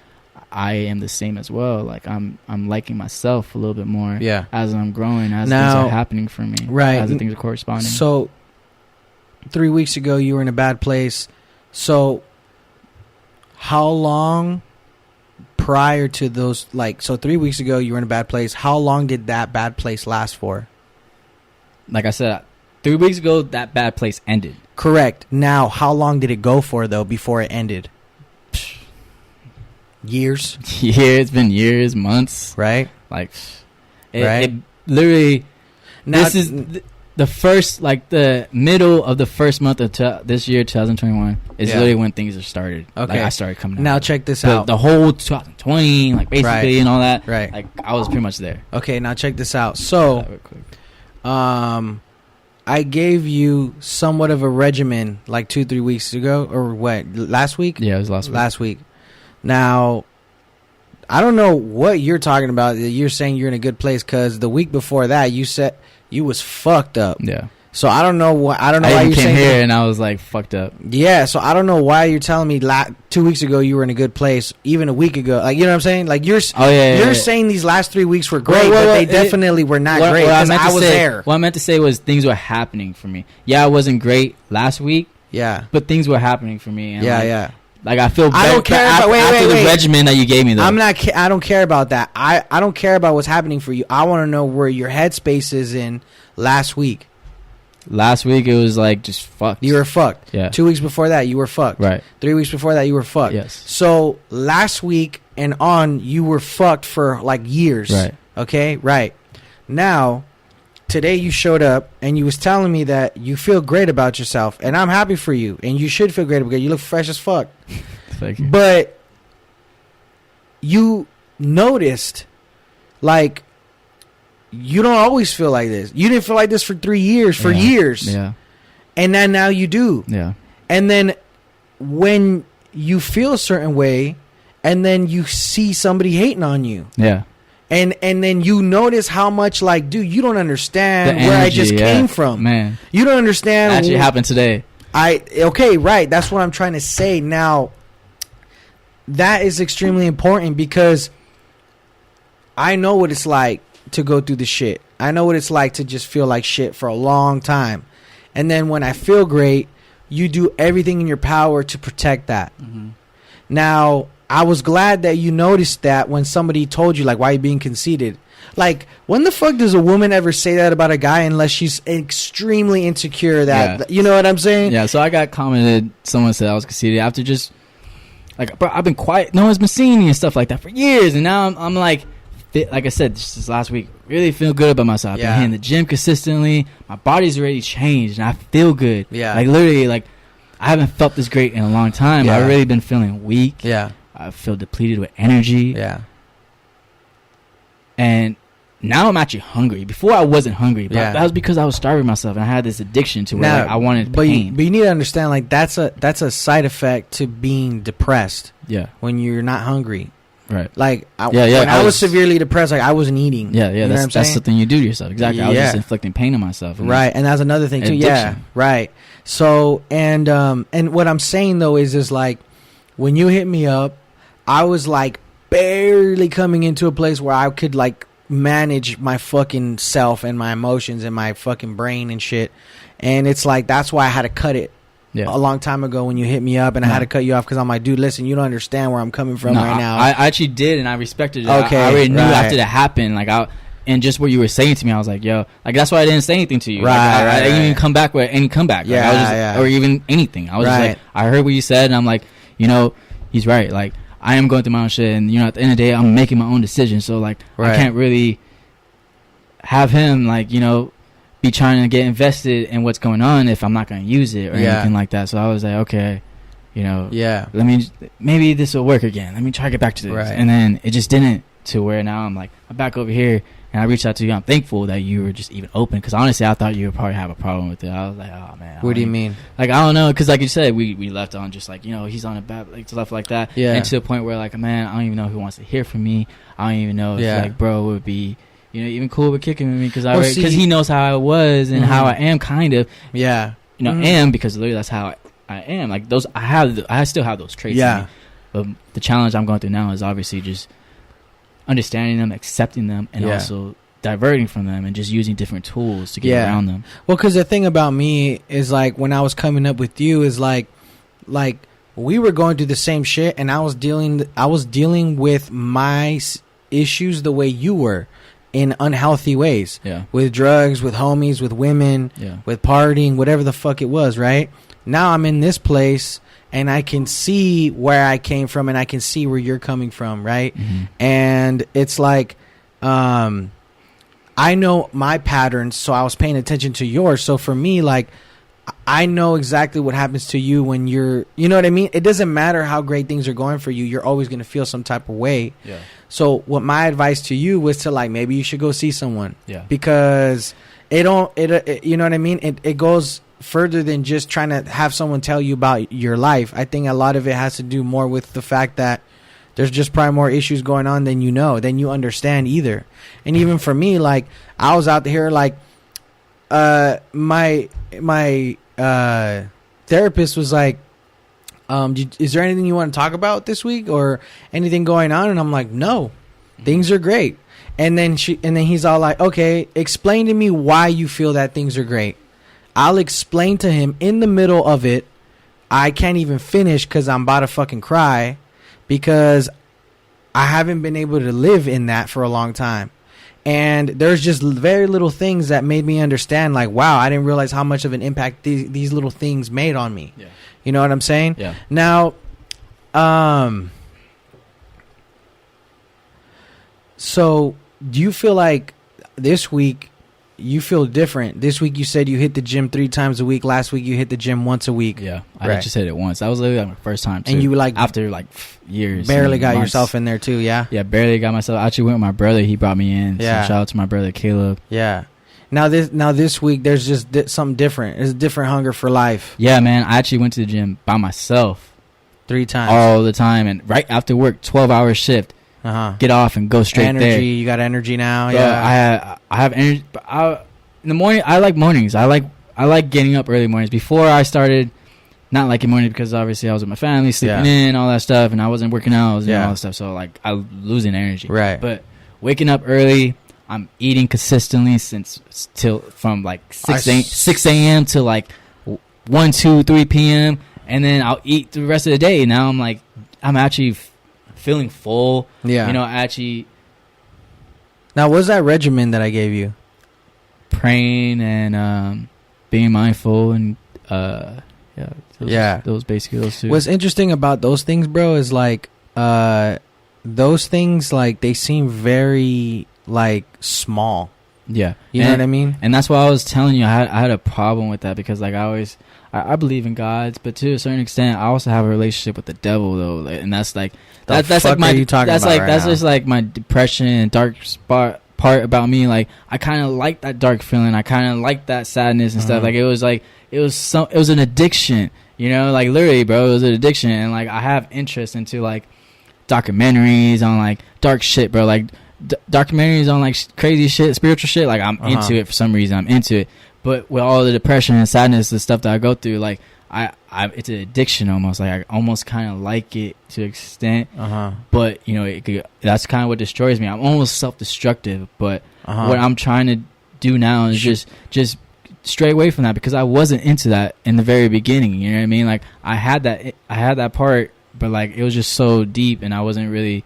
I am the same as well. Like I'm liking myself a little bit more. Yeah. As I'm growing, as things are happening for me. Right. As the things are corresponding. So 3 weeks ago, you were in a bad place. So how long prior to those, like, so 3 weeks ago you were in a bad place. How long did that bad place last for? Like I said, 3 weeks ago, that bad place ended. Correct. Now, how long did it go for, though, before it ended? Years? Yeah, it's been years, months. Right? Like, Right. it literally, Now, this is the first, like, the middle of the first month of this year, 2021, is Yeah. literally when things have started. Okay. Like, I started coming out. now check this the, out. the whole 2020, like, basically, Right. and all that. Right. Like, I was pretty much there. Okay, now check this out. So, Real quick. I gave you somewhat of a regimen like 2-3 weeks ago, or what, last week? Yeah, it was last week. Now, I don't know what you're talking about. You're saying you're in a good place because the week before that you said you was fucked up. Yeah. So I don't know why. I don't know I why even you're came saying here and I was like fucked up. Yeah. So I don't know why you're telling me 2 weeks ago you were in a good place. Even a week ago, like, you know what I'm saying? Like, you're saying these last 3 weeks were great, but they definitely were not great because I was there. What I meant to say was things were happening for me. Yeah, I wasn't great last week. Yeah. But things were happening for me. And Yeah. Like, I feel better I don't care after, about after the regimen that you gave me, though. I don't care about that. I don't care about what's happening for you. I want to know where your headspace is in last week. Last week, it was like just fucked. You were fucked. Yeah. 2 weeks before that, you were fucked. Right. 3 weeks before that, you were fucked. Yes. So last week and on, you were fucked for like years. Right. Okay. Right. Now, today you showed up and you was telling me that you feel great about yourself, and I'm happy for you, and you should feel great because you look fresh as fuck. Thank you. But you noticed, like, you don't always feel like this. You didn't feel like this for 3 years, for years. Yeah. And then now you do. Yeah. And then when you feel a certain way and then you see somebody hating on you. Yeah. And then you notice how much, like, dude, you don't understand The where I energy, just came from. Man. You don't understand. It actually happened today. Okay, right. That's what I'm trying to say. Now, that is extremely important because I know what it's like to go through the shit. I know what it's like to just feel like shit for a long time. And then when I feel great, you do everything in your power to protect that. Mm-hmm. Now, I was glad that you noticed that when somebody told you, like, why are you being conceited? Like, when the fuck does a woman ever say that about a guy unless she's extremely insecure that, you know what I'm saying? Yeah, so I got commented, someone said I was conceited after just, like, bro, I've been quiet. No one's been seeing me and stuff like that for years. And now I'm like, like I said, just this last week, really feel good about myself. I've been hitting the gym consistently. My body's already changed, and I feel good. Yeah. Like, literally, like, I haven't felt this great in a long time. Yeah. I've really been feeling weak. Yeah. I feel depleted with energy. Yeah. And now I'm actually hungry. Before I wasn't hungry, but that was because I was starving myself, and I had this addiction to where, like, I wanted pain. But you need to understand, like, that's a side effect to being depressed. Yeah. When you're not hungry. Right. Like, when I I was severely depressed, like, I wasn't eating. Yeah, you know that's something you do to yourself. Exactly. I was just inflicting pain on myself. Right, and that's another thing too. Addiction. Yeah, right. So, and what I'm saying though is like, when you hit me up, I was like barely coming into a place where I could like manage my fucking self and my emotions and my fucking brain and shit. And it's like, that's why I had to cut it. Yeah. A long time ago when you hit me up and I had to cut you off because I'm like, dude, listen, you don't understand where I'm coming from right now. I actually did, and I respected it. Okay, I already knew after that happened, like, and just what you were saying to me, I was like, yo, like, that's why I didn't say anything to you. Right, I didn't even come back with any comeback. Like, I was just, or even anything. I was just like, I heard what you said, and I'm like, you know, he's right. Like, I am going through my own shit, and, you know, at the end of the day, I'm making my own decisions. So, like, I can't really have him, like, you know, be trying to get invested in what's going on if I'm not going to use it or anything like that. So I was like, okay, you know, maybe this will work again. Let me try to get back to this. Right. And then it just didn't, to where now I'm like, I'm back over here, and I reached out to you. I'm thankful that you were just even open, because honestly, I thought you would probably have a problem with it. I was like, oh man. What do you mean? Like, I don't know, because like you said, we left on just like, you know, he's on a bad, like, stuff like that. Yeah. And to the point where, like, man, I don't even know who wants to hear from me. I don't even know if like bro would be, you know, even cool with kicking with me, because he knows how I was and how I am, kind of. Yeah. You know, am, because literally that's how I am. Like, those, I still have those traits. Yeah. In me. But the challenge I'm going through now is obviously just understanding them, accepting them, and also diverting from them and just using different tools to get around them. Well, because the thing about me is, like, when I was coming up with you is like we were going through the same shit, and I was dealing with my issues the way you were, in unhealthy ways. Yeah. With drugs, with homies, with women, with partying, whatever the fuck it was, right? Now I'm in this place, and I can see where I came from, and I can see where you're coming from, right? Mm-hmm. And it's like, I know my patterns, so I was paying attention to yours. So for me, like, I know exactly what happens to you when you're, you know what I mean? It doesn't matter how great things are going for you. You're always going to feel some type of way. Yeah. So what my advice to you was to, like, maybe you should go see someone. Yeah. Because it you know what I mean? It goes further than just trying to have someone tell you about your life. I think a lot of it has to do more with the fact that there's just probably more issues going on than you understand either. And even for me, like, I was out here, like, my therapist was like, is there anything you want to talk about this week or anything going on? And I'm like, no, things are great. And then he's all like, okay, explain to me why you feel that things are great. I'll explain to him in the middle of it. I can't even finish because I'm about to fucking cry, because I haven't been able to live in that for a long time. And there's just very little things that made me understand, like, wow, I didn't realize how much of an impact these little things made on me. Yeah. You know what I'm saying? Yeah. Now, so do you feel like this week you feel different? This week you said you hit the gym 3 times a week. Last week you hit the gym once a week. Yeah. I Right. just hit it once. That was literally like my first time too. And you, like, after like years. barely and got months. yourself in there too, yeah? Yeah, barely got myself. I actually went with my brother. He brought me in. Yeah. So shout out to my brother Caleb. Yeah. Now this week there's just something different. There's a different hunger for life. Yeah, man. I actually went to the gym by myself 3 times. all the time, and right after work, 12-hour shift. Get off and go straight energy. there. You got energy now. Bro, Yeah. I have energy. But in the morning, I like mornings. I like getting up early mornings. Before I started not liking mornings, because obviously I was with my family, sleeping in, all that stuff, and I wasn't working out. I was doing all that stuff. So like I was losing energy. Right. But waking up early, I'm eating consistently from like 6 a.m. to like 1, 2, 3 p.m. And then I'll eat the rest of the day. Now I'm actually feeling full. Yeah. You know, actually Now, what's that regimen that I gave you? praying and being mindful and those basically those two. What's interesting about those things, bro, is like those things, like, they seem very, like, small. Yeah, You know what I mean? And that's why I was telling you I had a problem with that, because like I believe in gods, but to a certain extent I also have a relationship with the devil though, and that's like that's like my that's just like my depression and dark spot part about me. Like I kind of like that dark feeling. I kind of like that sadness and stuff. Like it was an addiction, you know, like literally, bro, it was an addiction. And like I have interest into like documentaries on like dark shit, bro, like documentaries on like crazy shit, spiritual shit. Like I'm into it for some reason. I'm into it. But with all the depression and sadness, the stuff that I go through, like I it's an addiction almost. Like I almost kind of like it to an extent. But you know, that's kind of what destroys me. I'm almost self-destructive. But what I'm trying to do now is just stray away from that, because I wasn't into that in the very beginning. You know what I mean? Like I had that part, but like it was just so deep, and I wasn't really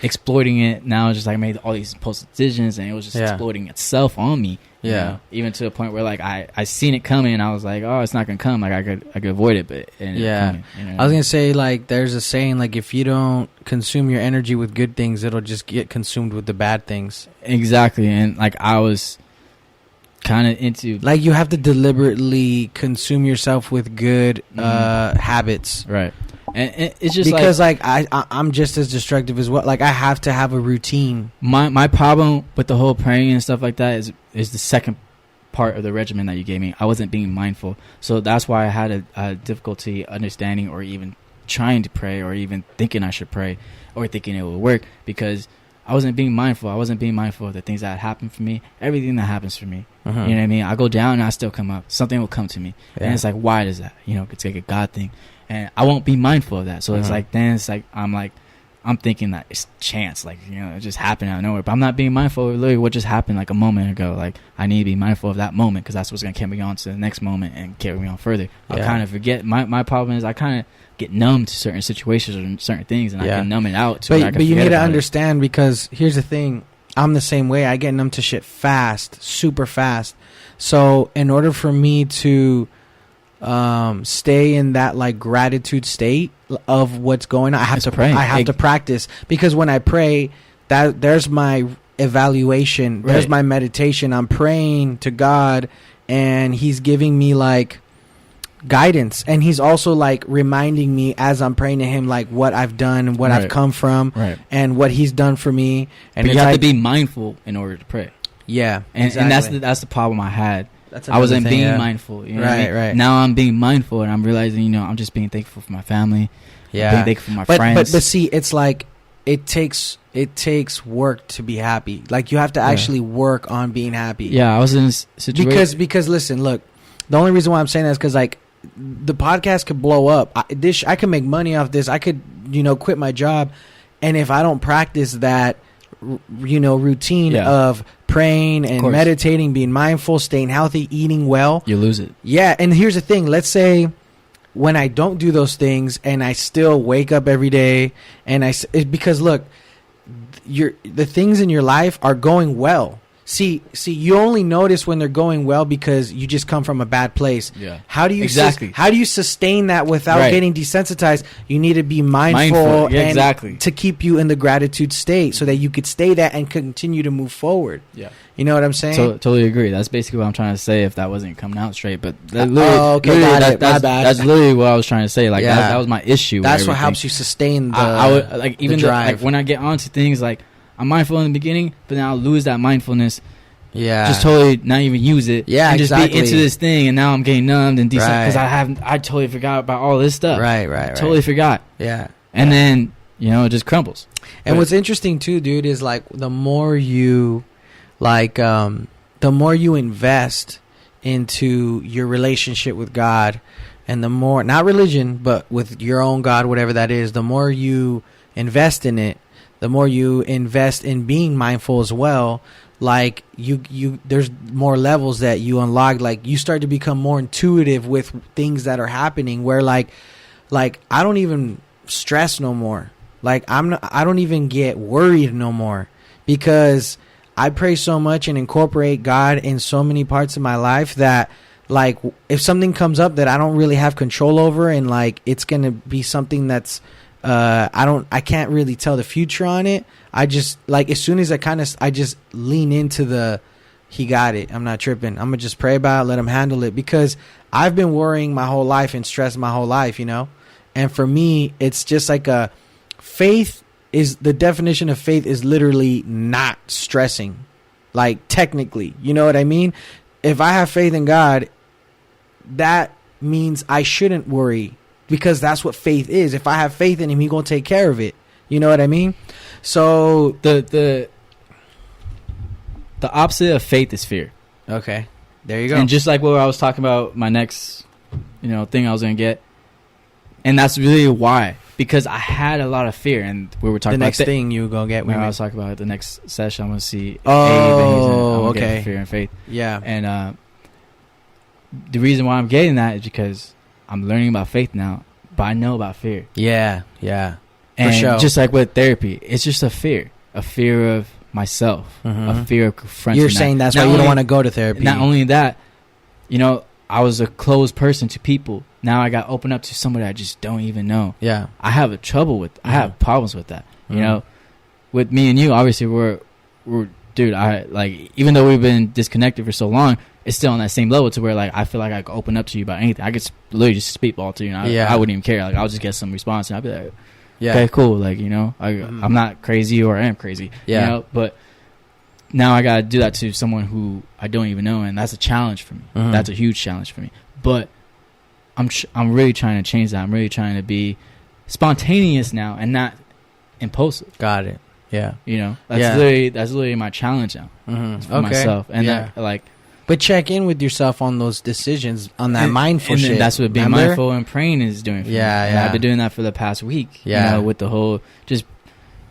exploiting it. Now it's just like I made all these impulsive decisions, and it was just exploding itself on me. You know? Even to the point where like I seen it coming, and I was like, oh, it's not gonna come. Like I could avoid it, but it ended up coming, you know? I was gonna say, like, there's a saying, like, if you don't consume your energy with good things, it'll just get consumed with the bad things. Exactly. And like I was kind of into, like, you have to deliberately consume yourself with good habits, right? And it's just because like I'm just as destructive as well. Like I have to have a routine. My problem with the whole praying and stuff like that is the second part of the regimen that you gave me. I wasn't being mindful, so that's why I had a difficulty understanding or even trying to pray, or even thinking I should pray, or thinking it would work, because I wasn't being mindful. I wasn't being mindful of the things that happen for me, everything that happens for me. You know what I mean? I go down and I still come up. Something will come to me, and it's like, why does that? You know, it's like a God thing. And I won't be mindful of that. So it's like, then it's like, I'm like, I'm thinking that it's chance, like, you know, it just happened out of nowhere. But I'm not being mindful of literally what just happened like a moment ago. Like, I need to be mindful of that moment because that's what's going to carry me on to the next moment and carry me on further. I kind of forget. My problem is I kind of get numb to certain situations or certain things, and I can numb it out. But you need to understand, because here's the thing. I'm the same way. I get numb to shit fast, super fast. So in order for me to stay in that like gratitude state of what's going on, I have to pray. I have to practice, because when I pray, that there's my evaluation, there's my meditation. I'm praying to God, and He's giving me like guidance, and He's also like reminding me as I'm praying to Him like what I've done and what I've come from, and what He's done for me. And but you have to be mindful in order to pray. Yeah, and that's the problem I had. I wasn't being mindful. You know what I mean? Right. Now I'm being mindful, and I'm realizing, you know, I'm just being thankful for my family. Yeah, being thankful for my friends. But see, it's like it takes work to be happy. Like, you have to actually work on being happy. Yeah, I was in this situation because listen, look, the only reason why I'm saying that is because like the podcast could blow up. I could make money off this. I could, you know, quit my job, and if I don't practice that, you know, routine of praying and meditating, being mindful, staying healthy, eating well, you lose it. Yeah. And here's the thing. Let's say when I don't do those things and I still wake up every day, and because look, the things in your life are going well. See, you only notice when they're going well because you just come from a bad place. Yeah. How do you sustain that without getting desensitized? You need to be mindful and to keep you in the gratitude state so that you could stay that and continue to move forward. Yeah. You know what I'm saying? Totally agree. That's basically what I'm trying to say, if that wasn't coming out straight. But that's literally what I was trying to say. Like, that was my issue. That's what helps you sustain the drive. Like, when I get onto things, like, I'm mindful in the beginning, but then I'll lose that mindfulness. Yeah. Just totally not even use it. Yeah, and just be into this thing, and now I'm getting numbed and because I totally forgot about all this stuff. Right. Totally forgot. Yeah. And then, you know, it just crumbles. And what's interesting too, dude, is like the more you invest into your relationship with God, and the more, not religion, but with your own God, whatever that is, the more you invest in it, the more you invest in being mindful as well. Like you there's more levels that you unlock. Like, you start to become more intuitive with things that are happening, where like I don't even stress no more. Like, I don't even get worried no more, because I pray so much and incorporate God in so many parts of my life that, like, if something comes up that I don't really have control over, and like it's going to be something that's I can't really tell the future on it. I just, like, as soon as I just lean into He got it. I'm not tripping. I'm gonna just pray about it, let Him handle it, because I've been worrying my whole life and stressed my whole life, you know? And for me, it's just like faith is, the definition of faith is literally not stressing. Like, technically, you know what I mean? If I have faith in God, that means I shouldn't worry, because that's what faith is. If I have faith in Him, He's going to take care of it. You know what I mean? So the opposite of faith is fear. Okay. There you go. And just like what I was talking about, my next, you know, thing I was going to get. And that's really why. Because I had a lot of fear, and we were talking about the next thing you were going to get. I was talking about the next session. I'm going to see. Okay. Fear and faith. Yeah. And the reason why I'm getting that is because I'm learning about faith now, but I know about fear. Yeah. And for sure. Just like with therapy, it's just a fear of myself, a fear of confronting. You're saying that's why you don't want to go to therapy. Not only that, you know, I was a closed person to people. Now I got opened up to somebody I just don't even know. Yeah, I have I have problems with that. You know, with me and you, obviously we're dude. I like, even though we've been disconnected for so long, it's still on that same level to where, like, I feel like I could open up to you about anything. I could literally just speakball to you, and I wouldn't even care. Like, I'll just get some response, and I'll be like, okay, cool. Like, you know, I'm not crazy, or I am crazy. Yeah. You know, but now I gotta do that to someone who I don't even know, and that's a challenge for me. That's a huge challenge for me. But I'm really trying to change that. I'm really trying to be spontaneous now and not impulsive. Got it. Yeah. You know, that's literally my challenge now for myself. And that, like. But check in with yourself on those decisions, on that mindful shit. And that's what being mindful and praying is doing for me. And I've been doing that for the past week. Yeah. You know, with the whole, just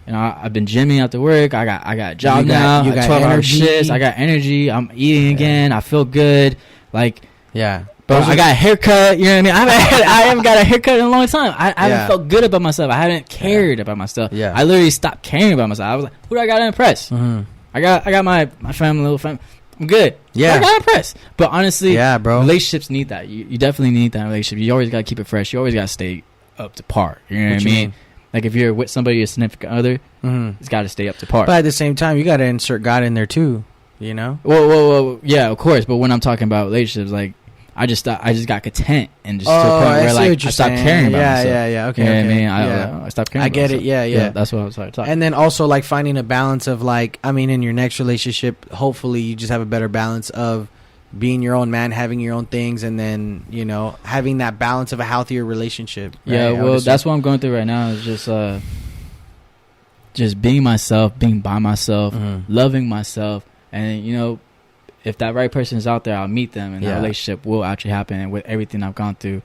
You know, I've been gymming after work. I got a job now. You got 12-hour shifts. I got energy. I'm eating again. I feel good. Like, yeah. Bro, I got a haircut. You know what I mean? I haven't got a haircut in a long time. I haven't felt good about myself. I haven't cared about myself. Yeah. I literally stopped caring about myself. I was like, who do I got to impress? Mm-hmm. I got my family, little family. I'm good. Yeah. I got to impress. But honestly, bro, relationships need that. You definitely need that relationship. You always got to keep it fresh. You always got to stay up to par. You know what I mean? Like, if you're with somebody, a significant other, it's got to stay up to par. But at the same time, you got to insert God in there too, you know? Well, yeah, of course. But when I'm talking about relationships, like, I just got content and just to the point where, like, I stopped caring about myself. Yeah. Okay. You know what I mean? I stopped caring about myself. I get it. Yeah. That's what I was talking. And then also, like, finding a balance of, like, I mean, in your next relationship, hopefully you just have a better balance of being your own man, having your own things, and then, you know, having that balance of a healthier relationship. Right? Yeah, well, that's what I'm going through right now is just being myself, being by myself, loving myself, and, you know, if that right person is out there, I'll meet them, and that relationship will actually happen. And with everything I've gone through,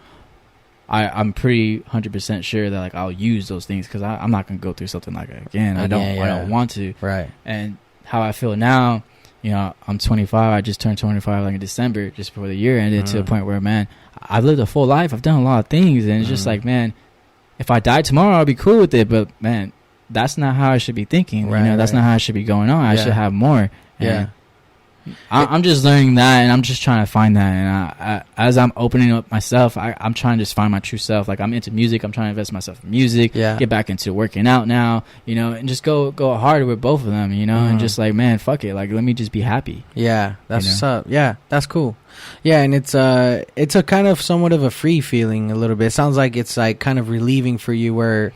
I'm pretty 100% sure that, like, I'll use those things because I'm not gonna go through something like that again. I don't want to. Right. And how I feel now, you know, I'm 25. I just turned 25 like in December, just before the year ended. To the point where, man, I've lived a full life. I've done a lot of things, and it's just like, man, if I die tomorrow, I'll be cool with it. But man, that's not how I should be thinking. Right, you know, that's not how I should be going on. I should have more. And I'm just learning that, and I'm just trying to find that. And as I'm opening up myself, I'm trying to just find my true self. Like, I'm into music. I'm trying to invest myself in music. Get back into working out now, you know, and just go harder with both of them, you know, and just like, man, fuck it. Like, let me just be happy. Yeah, that's what's up. Yeah, that's cool. Yeah, and it's a kind of somewhat of a free feeling a little bit. It sounds like it's like kind of relieving for you where,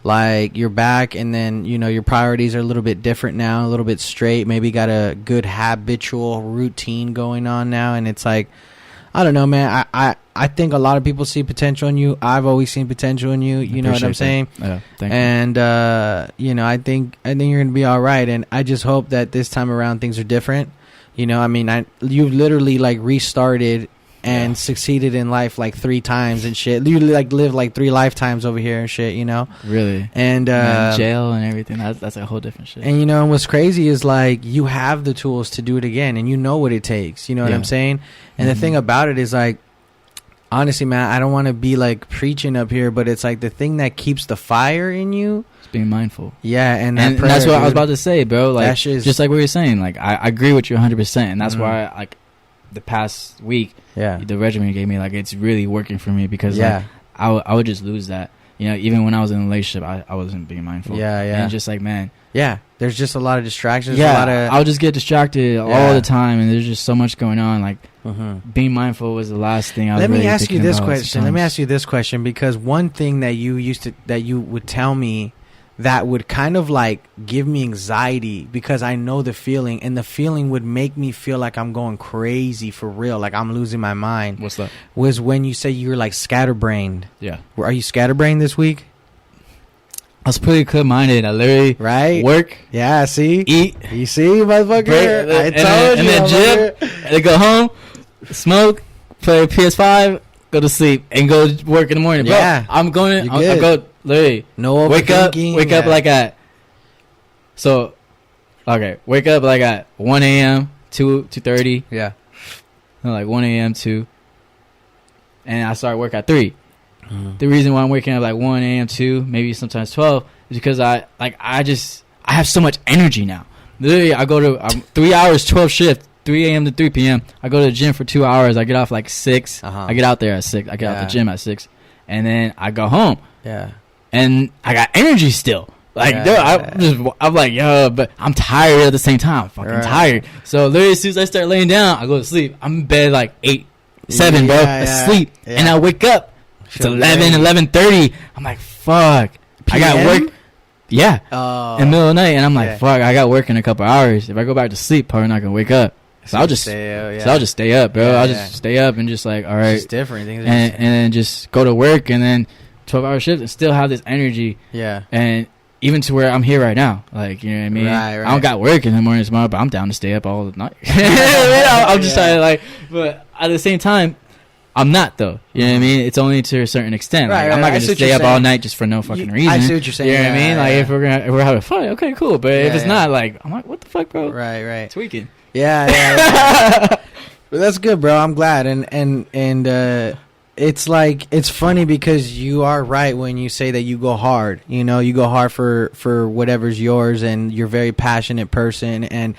like, you're back, and then, you know, your priorities are a little bit different now, a little bit straight, maybe got a good habitual routine going on now, and it's like, I don't know, man, I think a lot of people see potential in you. I've always seen potential in you, you know what I'm saying? Yeah, thank you. And you know, I think you're gonna be all right, and I just hope that this time around things are different. You know, I mean, you've literally, like, restarted and succeeded in life like 3 times and shit. You like lived like 3 lifetimes over here and shit, you know? Really? And jail and everything. That's a whole different shit. And, you know, what's crazy is, like, you have the tools to do it again, and you know what it takes. You know what I'm saying? And the thing about it is, like, honestly, man, I don't want to be like preaching up here, but it's like the thing that keeps the fire in you. It's being mindful. Yeah, and prayer, that's what I was about to say, bro. Like, just like what you're saying. Like, I agree with you 100%, and that's why, like, the past week, the regimen you gave me, like, it's really working for me because like, I would just lose that. You know, even when I was in a relationship, I wasn't being mindful. Yeah. And just like, man. Yeah, there's just a lot of distractions. Yeah, I'll just get distracted all the time, and there's just so much going on. Like, being mindful was the last thing I was Let really me ask you this question. Sometimes. Let me ask you this question, because one thing that you would tell me that would kind of like give me anxiety, because I know the feeling, and the feeling would make me feel like I'm going crazy for real, like I'm losing my mind. What's that? Was when you say you were like scatterbrained. Yeah. Are you scatterbrained this week? I was pretty clear-minded. I literally work. Yeah, see? Eat. You see, motherfucker? I told you. And then gym. And then go home, smoke, play PS5, go to sleep, and go to work in the morning. Yeah. Bro, I'm going. I go literally. No wake up like at. Wake up like at 1 a.m. 2:30. Yeah. Like 1 a.m. 2. And I start work at 3. The reason why I'm waking up like 1 a.m. 2, maybe sometimes 12, is because I have so much energy now. Literally, I go to 3 hours, 12 shift, 3 a.m. to 3 p.m. I go to the gym for 2 hours. I get off like 6. I get out there at 6. I get out the gym at 6. And then I go home. Yeah. And I got energy still. Like, I'm like, yo, but I'm tired at the same time. I'm fucking tired. So literally, as soon as I start laying down, I go to sleep. I'm in bed like 8, 7, bro. Asleep. And I wake up. It's 11:30. I'm like, fuck. PM? I got work. Yeah. In the middle of the night. And I'm like, fuck, I got work in a couple hours. If I go back to sleep, probably not going to wake up. So I'll just stay up, bro. I'll just stay up and just like, all right. It's different. And then just go to work and then 12-hour shift and still have this energy. Yeah. And even to where I'm here right now. Like, you know what I mean? Right. I don't got work in the morning tomorrow, but I'm down to stay up all the night. I'm just trying to like, but at the same time, I'm not though. You know what I mean? It's only to a certain extent. Like, I'm not gonna stay up all night just for no fucking reason. I see what you're saying. You know what I mean? Like if we're having fun, okay, cool. But if it's not, like I'm like, what the fuck, bro? Right. Tweaking. Yeah. But that's good, bro. I'm glad. And it's like, it's funny because you are right when you say that you go hard. You know, you go hard for whatever's yours, and you're a very passionate person. And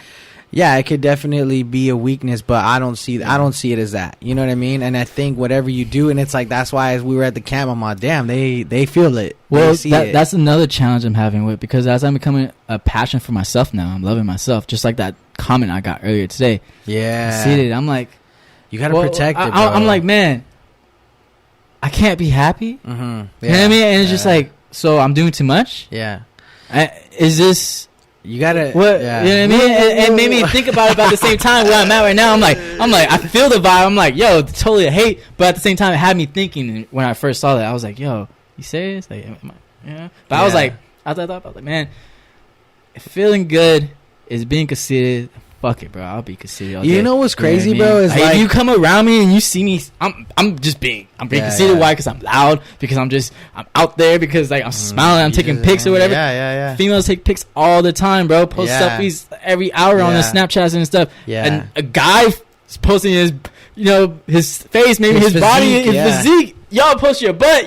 yeah, it could definitely be a weakness, but I don't see it as that. You know what I mean? And I think whatever you do, and it's like, that's why as we were at the camp, I'm like, damn, they feel it. Well, that's another challenge I'm having with, because as I'm becoming a passion for myself now, I'm loving myself. Just like that comment I got earlier today. Yeah. See it? I'm like, you gotta protect it, bro. I'm like, man, I can't be happy. Mm-hmm. You know what I mean? And it's just like, so I'm doing too much? Yeah. Is this... You gotta, what? Yeah. You know what I mean? And it made me think about it, but at the same time, where I'm at right now, I'm like, I feel the vibe. I'm like, yo, totally a hate. But at the same time, it had me thinking when I first saw that. I was like, yo, you serious? Like, yeah. But I was like, I was like, man, feeling good is being conceited. Fuck it, bro. I'll be conceited all day. You know what's crazy, bro? Is like, if you come around me and you see me, I'm being conceited. Why? Because I'm loud. Because I'm out there. Because like I'm smiling. I'm taking pics or whatever. Yeah. Females take pics all the time, bro. Post selfies every hour on the Snapchats and stuff. Yeah. And a guy is posting his, his face, maybe his body, his physique. Y'all post your butt,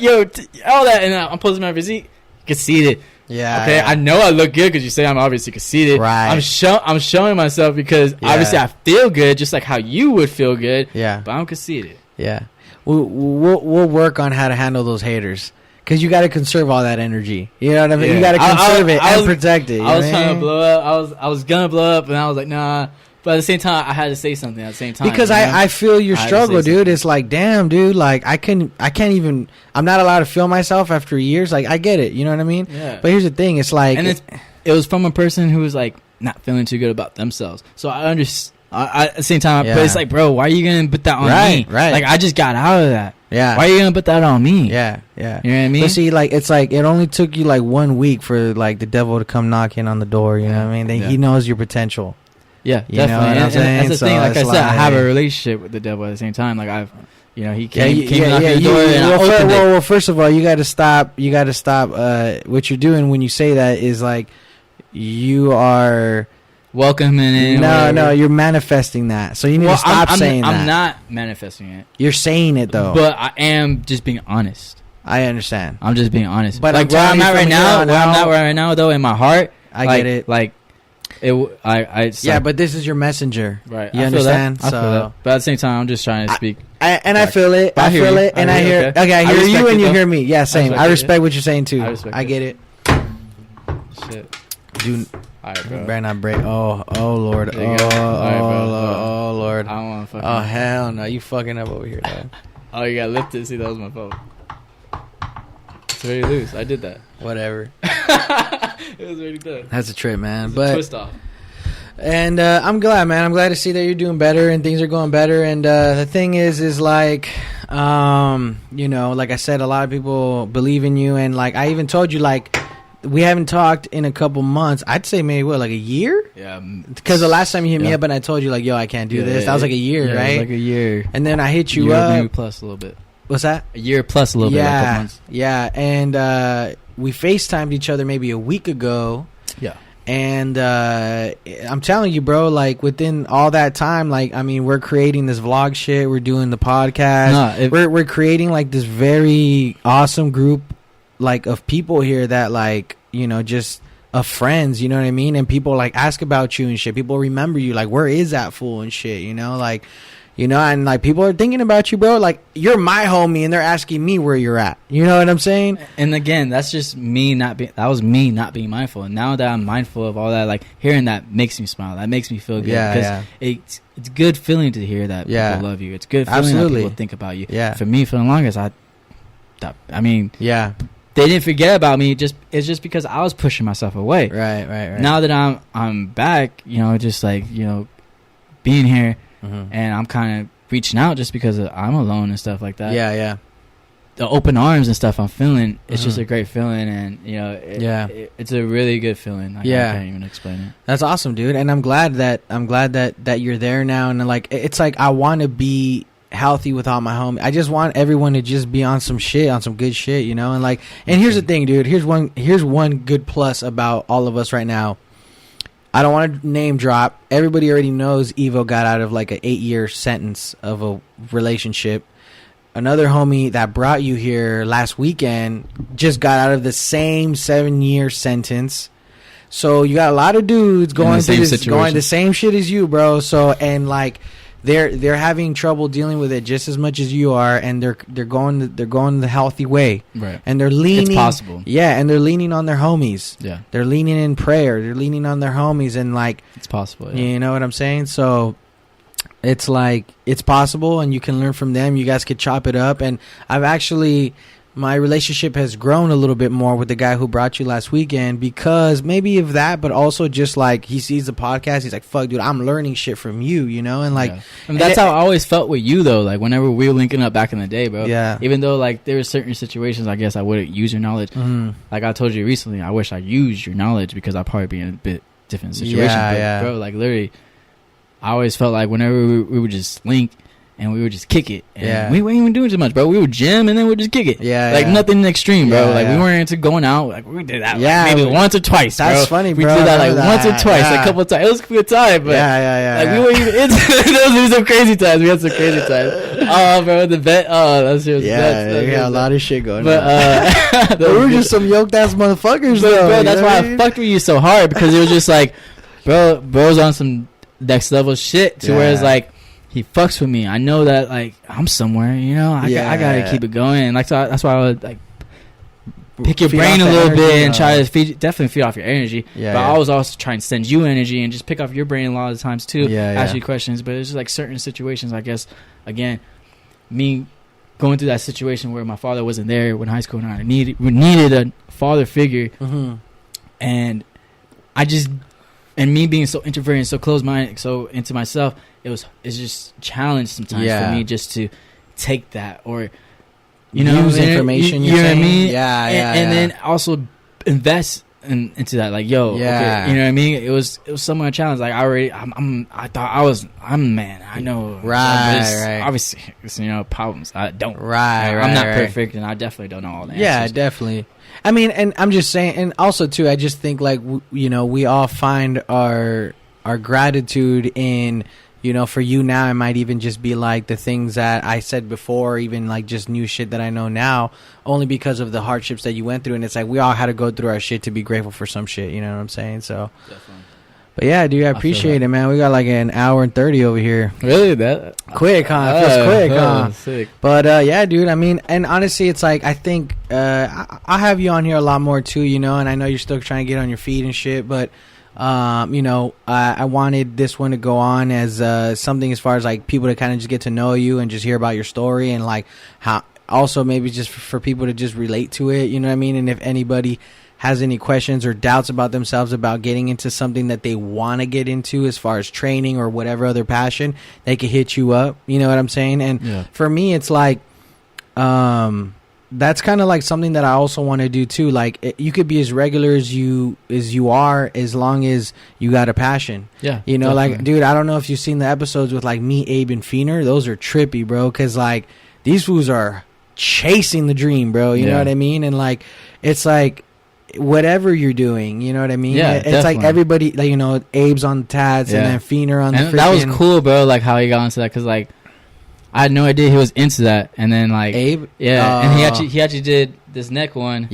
all that, and I'm posting my physique. Conceited. Yeah. Okay. I know I look good because you say I'm obviously conceited. Right. I'm showing myself because obviously I feel good, just like how you would feel good. Yeah. But I'm conceited. Yeah. We'll work on how to handle those haters, because you got to conserve all that energy. You know what I mean? Yeah. You got to conserve it and protect it. I was trying to blow up. I was gonna blow up, and I was like, nah. But at the same time, I had to say something at the same time. Because I feel your struggle, dude. It's like, damn, dude. Like, I can't even. I'm not allowed to feel myself after years. Like, I get it. You know what I mean? Yeah. But here's the thing. It's like, and it was from a person who was like not feeling too good about themselves. So I understand. At the same time, but it's like, bro, why are you gonna put that on me? Right. Like, I just got out of that. Yeah. Why are you gonna put that on me? Yeah. You know what I mean? But see, like, it's like, it only took you like 1 week for like the devil to come knocking on the door. You know what I mean? He knows your potential. Yeah, you know definitely. And that's the thing. Like I said, like, I have a relationship with the devil at the same time. Like he came knocking the door, and I opened it. Well, first of all, you got to stop. You got to stop. What you're doing when you say that is like, you are welcoming in. No, you're manifesting that. So you need to stop saying that. I'm not manifesting it. You're saying it though. But I am just being honest. I understand. I'm just being honest. But like where I'm at right now, though, in my heart, I get it. Like. Yeah, but this is your messenger, right? You understand? I feel that. But at the same time, I'm just trying to speak. I feel it. I feel it, and I hear. Okay, I hear you, and you hear me. Yeah, same. I respect what you're saying too. I get it. Shit, dude. All right, bro. Better not break. Oh, Lord. Oh, Lord. I don't want to fucking. Oh, hell no! You fucking up over here, though. Oh, you got lifted. See, that was my fault. It's very loose. I did that. Whatever. It was already done. That's a trip, man. It's but a twist off. And I'm glad, man. I'm glad to see that you're doing better and things are going better. And the thing is like, like I said, a lot of people believe in you. And like I even told you, like, we haven't talked in a couple months. I'd say maybe like a year. Yeah. Because the last time you hit me up and I told you like, yo, I can't do this. That was like a year, right? Like a year. And then I hit you up. Maybe plus a little bit. What's that? A year plus a little bit. Like a couple months. Yeah. And we FaceTimed each other maybe a week ago. Yeah. And I'm telling you, bro, like within all that time, like, I mean, we're creating this vlog shit. We're doing the podcast. We're creating like this very awesome group, like, of people here that, like, just of friends, you know what I mean? And people like ask about you and shit. People remember you, like, where is that fool and shit, like, and like people are thinking about you, bro. Like, you're my homie and they're asking me where you're at. You know what I'm saying? And again, that's just me that was me not being mindful. And now that I'm mindful of all that, like, hearing that makes me smile. That makes me feel good. Yeah. It's good feeling to hear that people love you. It's good feeling that people think about you. Yeah. For me, for the longest, yeah. They didn't forget about me. It's just because I was pushing myself away. Right. Now that I'm back, just like, being here, and I'm kind of reaching out just because I'm alone and stuff like that. Yeah. The open arms and stuff I'm feeling, it's just a great feeling, and it's a really good feeling. I can't even explain it. That's awesome, dude. And I'm glad that you're there now, and like it's like I want to be healthy with all my homies. I just want everyone to just be on some shit, on some good shit, you know. And like, and here's the thing, dude. Here's one good plus about all of us right now. I don't want to name drop. Everybody already knows Evo got out of like an 8-year sentence of a relationship. Another homie that brought you here last weekend just got out of the same 7-year sentence. So you got a lot of dudes going through the same shit as you, bro. So, and like they're having trouble dealing with it just as much as you are, and they're going the healthy way, right? And they're leaning. It's possible, yeah. And they're leaning on their homies. Yeah, they're leaning in prayer. They're leaning on their homies, and like it's possible. Yeah. You know what I'm saying? So it's like it's possible, and you can learn from them. You guys could chop it up, and my relationship has grown a little bit more with the guy who brought you last weekend because maybe of that, but also just like he sees the podcast, he's like, fuck, dude, I'm learning shit from you, you know? And like, yeah. I mean, that's how I always felt with you though. Like whenever we were linking up back in the day, bro. Yeah. Even though like there were certain situations, I guess I wouldn't use your knowledge. Mm-hmm. Like I told you recently, I wish I used your knowledge because I'd probably be in a bit different situation. Yeah, but, bro, like literally, I always felt like whenever we would just link, and we would just kick it. And we weren't even doing too much, bro. We would gym and then we'd just kick it. Yeah. Like nothing extreme, bro. Yeah, like we weren't into going out. Like we did that like, maybe once or twice, That's funny, bro. We did that like once or twice, like a couple of times. It was a good time, but like we weren't even into those were some crazy times. We had some crazy times. Oh, bro, the vet. Oh, that's serious. Yeah, we had a lot of shit going on. But we were just some yoked ass motherfuckers, though. Bro, that's why I fucked with you so hard because it was just like, bro's on some next level shit to where it's like, he fucks with me. I know that like I'm somewhere, you know. I gotta keep it going. And like so that's why I would like pick your brain a little bit and try to definitely feed off your energy. Yeah, but I was also trying to send you energy and just pick off your brain a lot of times too. Ask you questions. But it's just like certain situations. I guess again, me going through that situation where my father wasn't there when high school and I needed a father figure, and I just. And me being so introverted and so closed-minded, so into myself, it's just challenge sometimes for me just to take that or, you know, use information. You know what I mean? Yeah, and then also invest into that. Like, yo, okay, you know what I mean? It was somewhat a challenge. Like I thought man. I know, right. Obviously, it's, you know, problems. I don't. Right. I'm not perfect, and I definitely don't know all the answers. Yeah, definitely. I mean, and I'm just saying, and also too, I just think like you know, we all find our gratitude in, you know, for you now, it might even just be like the things that I said before, even like just new shit that I know now, only because of the hardships that you went through, and it's like we all had to go through our shit to be grateful for some shit. You know what I'm saying? So. Definitely. But yeah, dude, I appreciate it, man. We got like an hour and 30 over here. Really? That quick, huh? Feels quick, huh? Sick. But yeah, dude. I mean, and honestly, it's like I think I'll have you on here a lot more too, you know. And I know you're still trying to get on your feet and shit, but you know, I wanted this one to go on as something as far as like people to kind of just get to know you and just hear about your story and like how also maybe just for people to just relate to it, you know what I mean? And if anybody has any questions or doubts about themselves about getting into something that they want to get into as far as training or whatever other passion, they could hit you up. You know what I'm saying? And for me, it's like, that's kind of like something that I also want to do too. Like you could be as regular as you are, as long as you got a passion. Yeah. You know, definitely. like, dude, I don't know if you've seen the episodes with like me, Abe, and Feener. Those are trippy, bro. Cause like these fools are chasing the dream, bro. You know what I mean? And like, it's like, whatever you're doing, you know what I mean? Yeah, it's definitely. like everybody, like, you know, Abe's on the tats and then Feener on the freaking... That was cool, bro, like how he got into that, because like I had no idea he was into that, and then like Abe, and he actually did this neck one,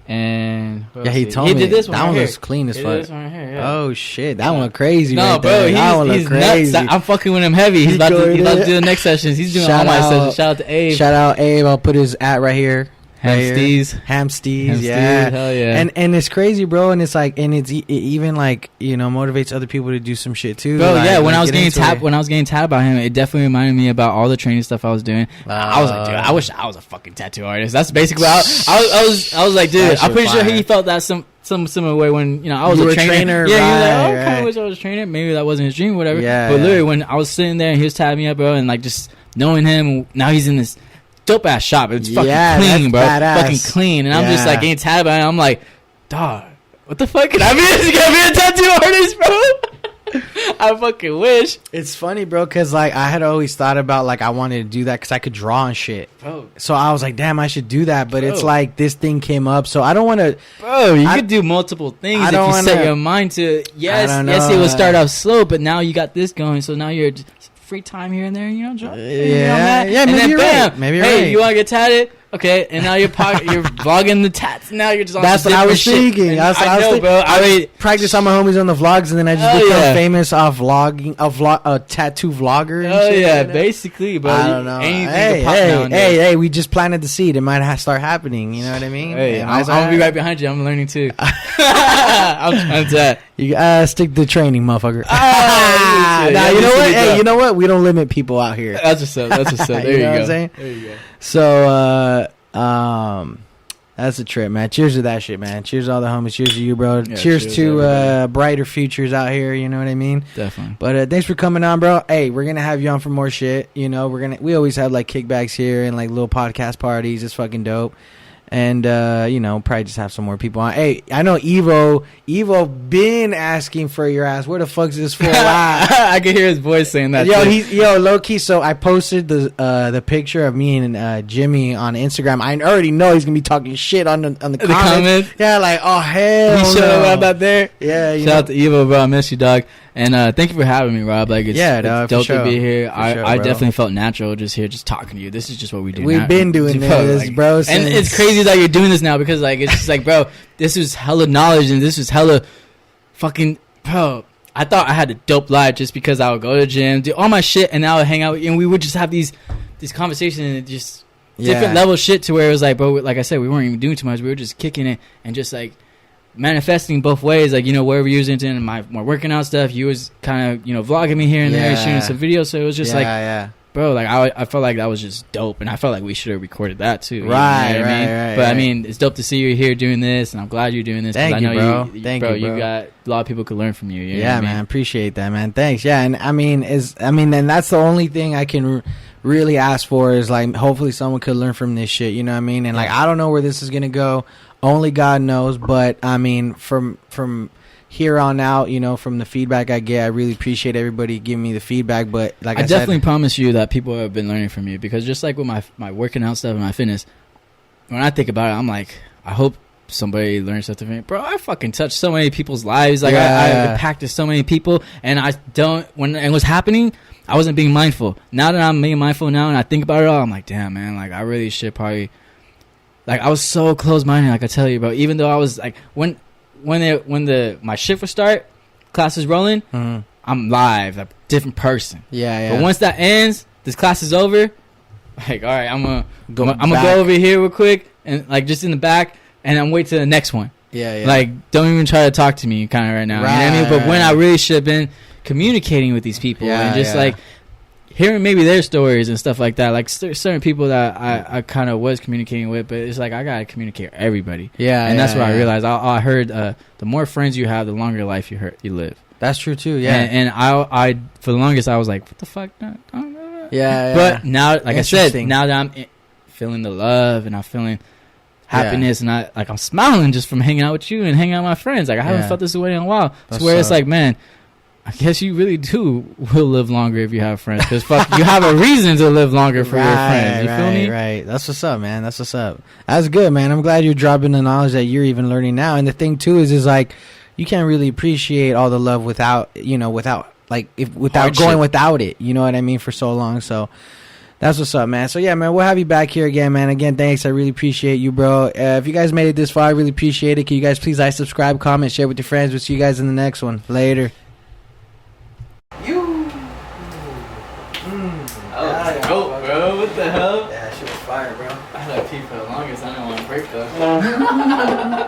and he told me did this one. That right one here. was clean as fuck. This one right here, Oh shit, that one crazy. No, right bro, there. That one he's crazy. nuts. I'm fucking with him heavy. He's about to do the next sessions. He's doing all my sessions. Shout out to Abe. Shout out Abe. I'll put his @ right here. Hamstees, yeah. Hell yeah. And it's crazy, bro, and it's like, and it's even like, you know, motivates other people to do some shit too. Bro, like, yeah, when I was getting tapped about him, it definitely reminded me about all the training stuff I was doing. I was like, dude, I wish I was a fucking tattoo artist. That's basically what I was like, dude, I'm pretty sure he felt that some similar way when, you know, I was a trainer. Yeah, he was like, oh, I kind of wish I was a trainer. Maybe that wasn't his dream, whatever. Yeah, but literally, when I was sitting there and he was tapping me up, bro, and like just knowing him, now he's in this dope ass shop. It's fucking clean, bro. Badass. Fucking clean. And I'm just like getting tattooed by it. I'm like, dog, what the fuck? Can I be a tattoo artist, bro? I fucking wish. It's funny, bro, because like I had always thought about like I wanted to do that because I could draw and shit. Bro. So I was like, damn, I should do that. But it's Bro. like this thing came up, so I don't want to. Bro, you could do multiple things if you set your mind to. Yes, it will start off slow, but now you got this going, so now you're just free time here and there, you know, draw. Yeah, and maybe then you're bam, right. Maybe you're hey, right. you want to get tatted? Okay, and now you're vlogging the tats. Now you're just on That's some what I was different shit. thinking. And That's what I was know, thinking. bro. I practice on my homies on the vlogs, and then I just Oh, become yeah. famous off vlogging, a tattoo vlogger. And Oh shit, yeah, you know? basically, bro. I don't know. Anything Hey, can pop hey, nowadays. hey, we just planted the seed. It might start happening. You know what I mean? Hey, It I'm might start gonna be right happening. behind you. I'm learning too. I'm trying to. You stick to training, motherfucker. Oh, nah, yeah, you know listen what? to Hey, that. you know what? We don't limit people out here. That's what's up. That's what's up. There You you, know go. what I'm saying? There you go. So, that's a trip, man. Cheers to that shit, man. Cheers to all the homies. Cheers to you, bro. Yeah, cheers cheers, to everybody. brighter futures out here. You know what I mean? Definitely. But thanks for coming on, bro. Hey, we're gonna have you on for more shit. You know, we always have like kickbacks here and like little podcast parties. It's fucking dope. And you know, probably just have some more people on. Hey, I know Evo been asking for your ass. Where the fuck's this fool at? I can hear his voice saying that. Yo, too. low key. So I posted the picture of me and Jimmy on Instagram. I already know he's gonna be talking shit on the comments. Yeah, like oh hell, He showed up out there. Yeah, Shout out to Evo, bro. I miss you, dog. And thank you for having me, Rob. Like, it's dope to be here. I definitely felt natural just here, just talking to you. This is just what we do. We've been doing this, like, bro. And it's crazy that you're doing this now because, like, it's just like, bro, this was hella knowledge and this was hella fucking, bro. I thought I had a dope life just because I would go to the gym, do all my shit, and I would hang out, and we would just have these conversations and just different level shit to where it was like, bro, like I said, we weren't even doing too much. We were just kicking it and just like manifesting both ways, like, you know, where we was into my working out stuff, you was kind of, you know, vlogging me here and there, shooting some videos, so it was just bro, like I felt like that was just dope, and I felt like we should have recorded that too, right, you know what I mean? Right, but I mean, it's dope to see you here doing this, and I'm glad you're doing this. Thank I know you, bro. you Thank you, bro. You got a lot of people could learn from you. You know yeah, what I man, mean? appreciate that, man. Thanks. Yeah, and and that's the only thing I can really ask for is like hopefully someone could learn from this shit. You know what I mean? And like I don't know where this is gonna go. Only God knows. But I mean, from here on out, you know, from the feedback I get, I really appreciate everybody giving me the feedback. But like I definitely said, promise you that people have been learning from you, because just like with my working out stuff and my fitness, when I think about it, I'm like, I hope somebody learns something from me. Bro, I fucking touched so many people's lives. Like I impacted so many people, and I don't, when it was happening, I wasn't being mindful. Now that I'm being mindful now and I think about it all, I'm like, damn, man, like I really should probably, like I was so close-minded, like I tell you, bro. Even though I was like, when my shift would start, class is rolling, I'm live, a different person. Yeah. But once that ends, this class is over. Like, all right, I'm gonna go over here real quick and like just in the back, and I'm wait to the next one. Yeah. Like, don't even try to talk to me, kind of right now. You know what I mean? But when I really should have been communicating with these people and just like hearing maybe their stories and stuff like that. Like certain people that I kind of was communicating with, but it's like I gotta communicate with everybody. Yeah, and that's what I realized. I heard the more friends you have, the longer life you live. That's true too. Yeah, and I for the longest I was like, what the fuck? Yeah. But now, like I said, now that I'm feeling the love and I'm feeling happiness and I'm smiling just from hanging out with you and hanging out with my friends. Like I haven't felt this way in a while. That's where it's like, man, I guess you really will live longer if you have friends, because fuck, you have a reason to live longer for your friends. You feel me? Right. That's what's up, man. That's what's up. That's good, man. I'm glad you're dropping the knowledge that you're even learning now. And the thing too is like you can't really appreciate all the love without going without it. You know what I mean? For so long. So that's what's up, man. So yeah, man, we'll have you back here again, man. Again, thanks. I really appreciate you, bro. If you guys made it this far, I really appreciate it. Can you guys please subscribe, comment, share with your friends? We'll see you guys in the next one. Later. Dope, bro. What the hell? Yeah, that shit was fire, bro. I had to pee for the longest. I didn't want to break though.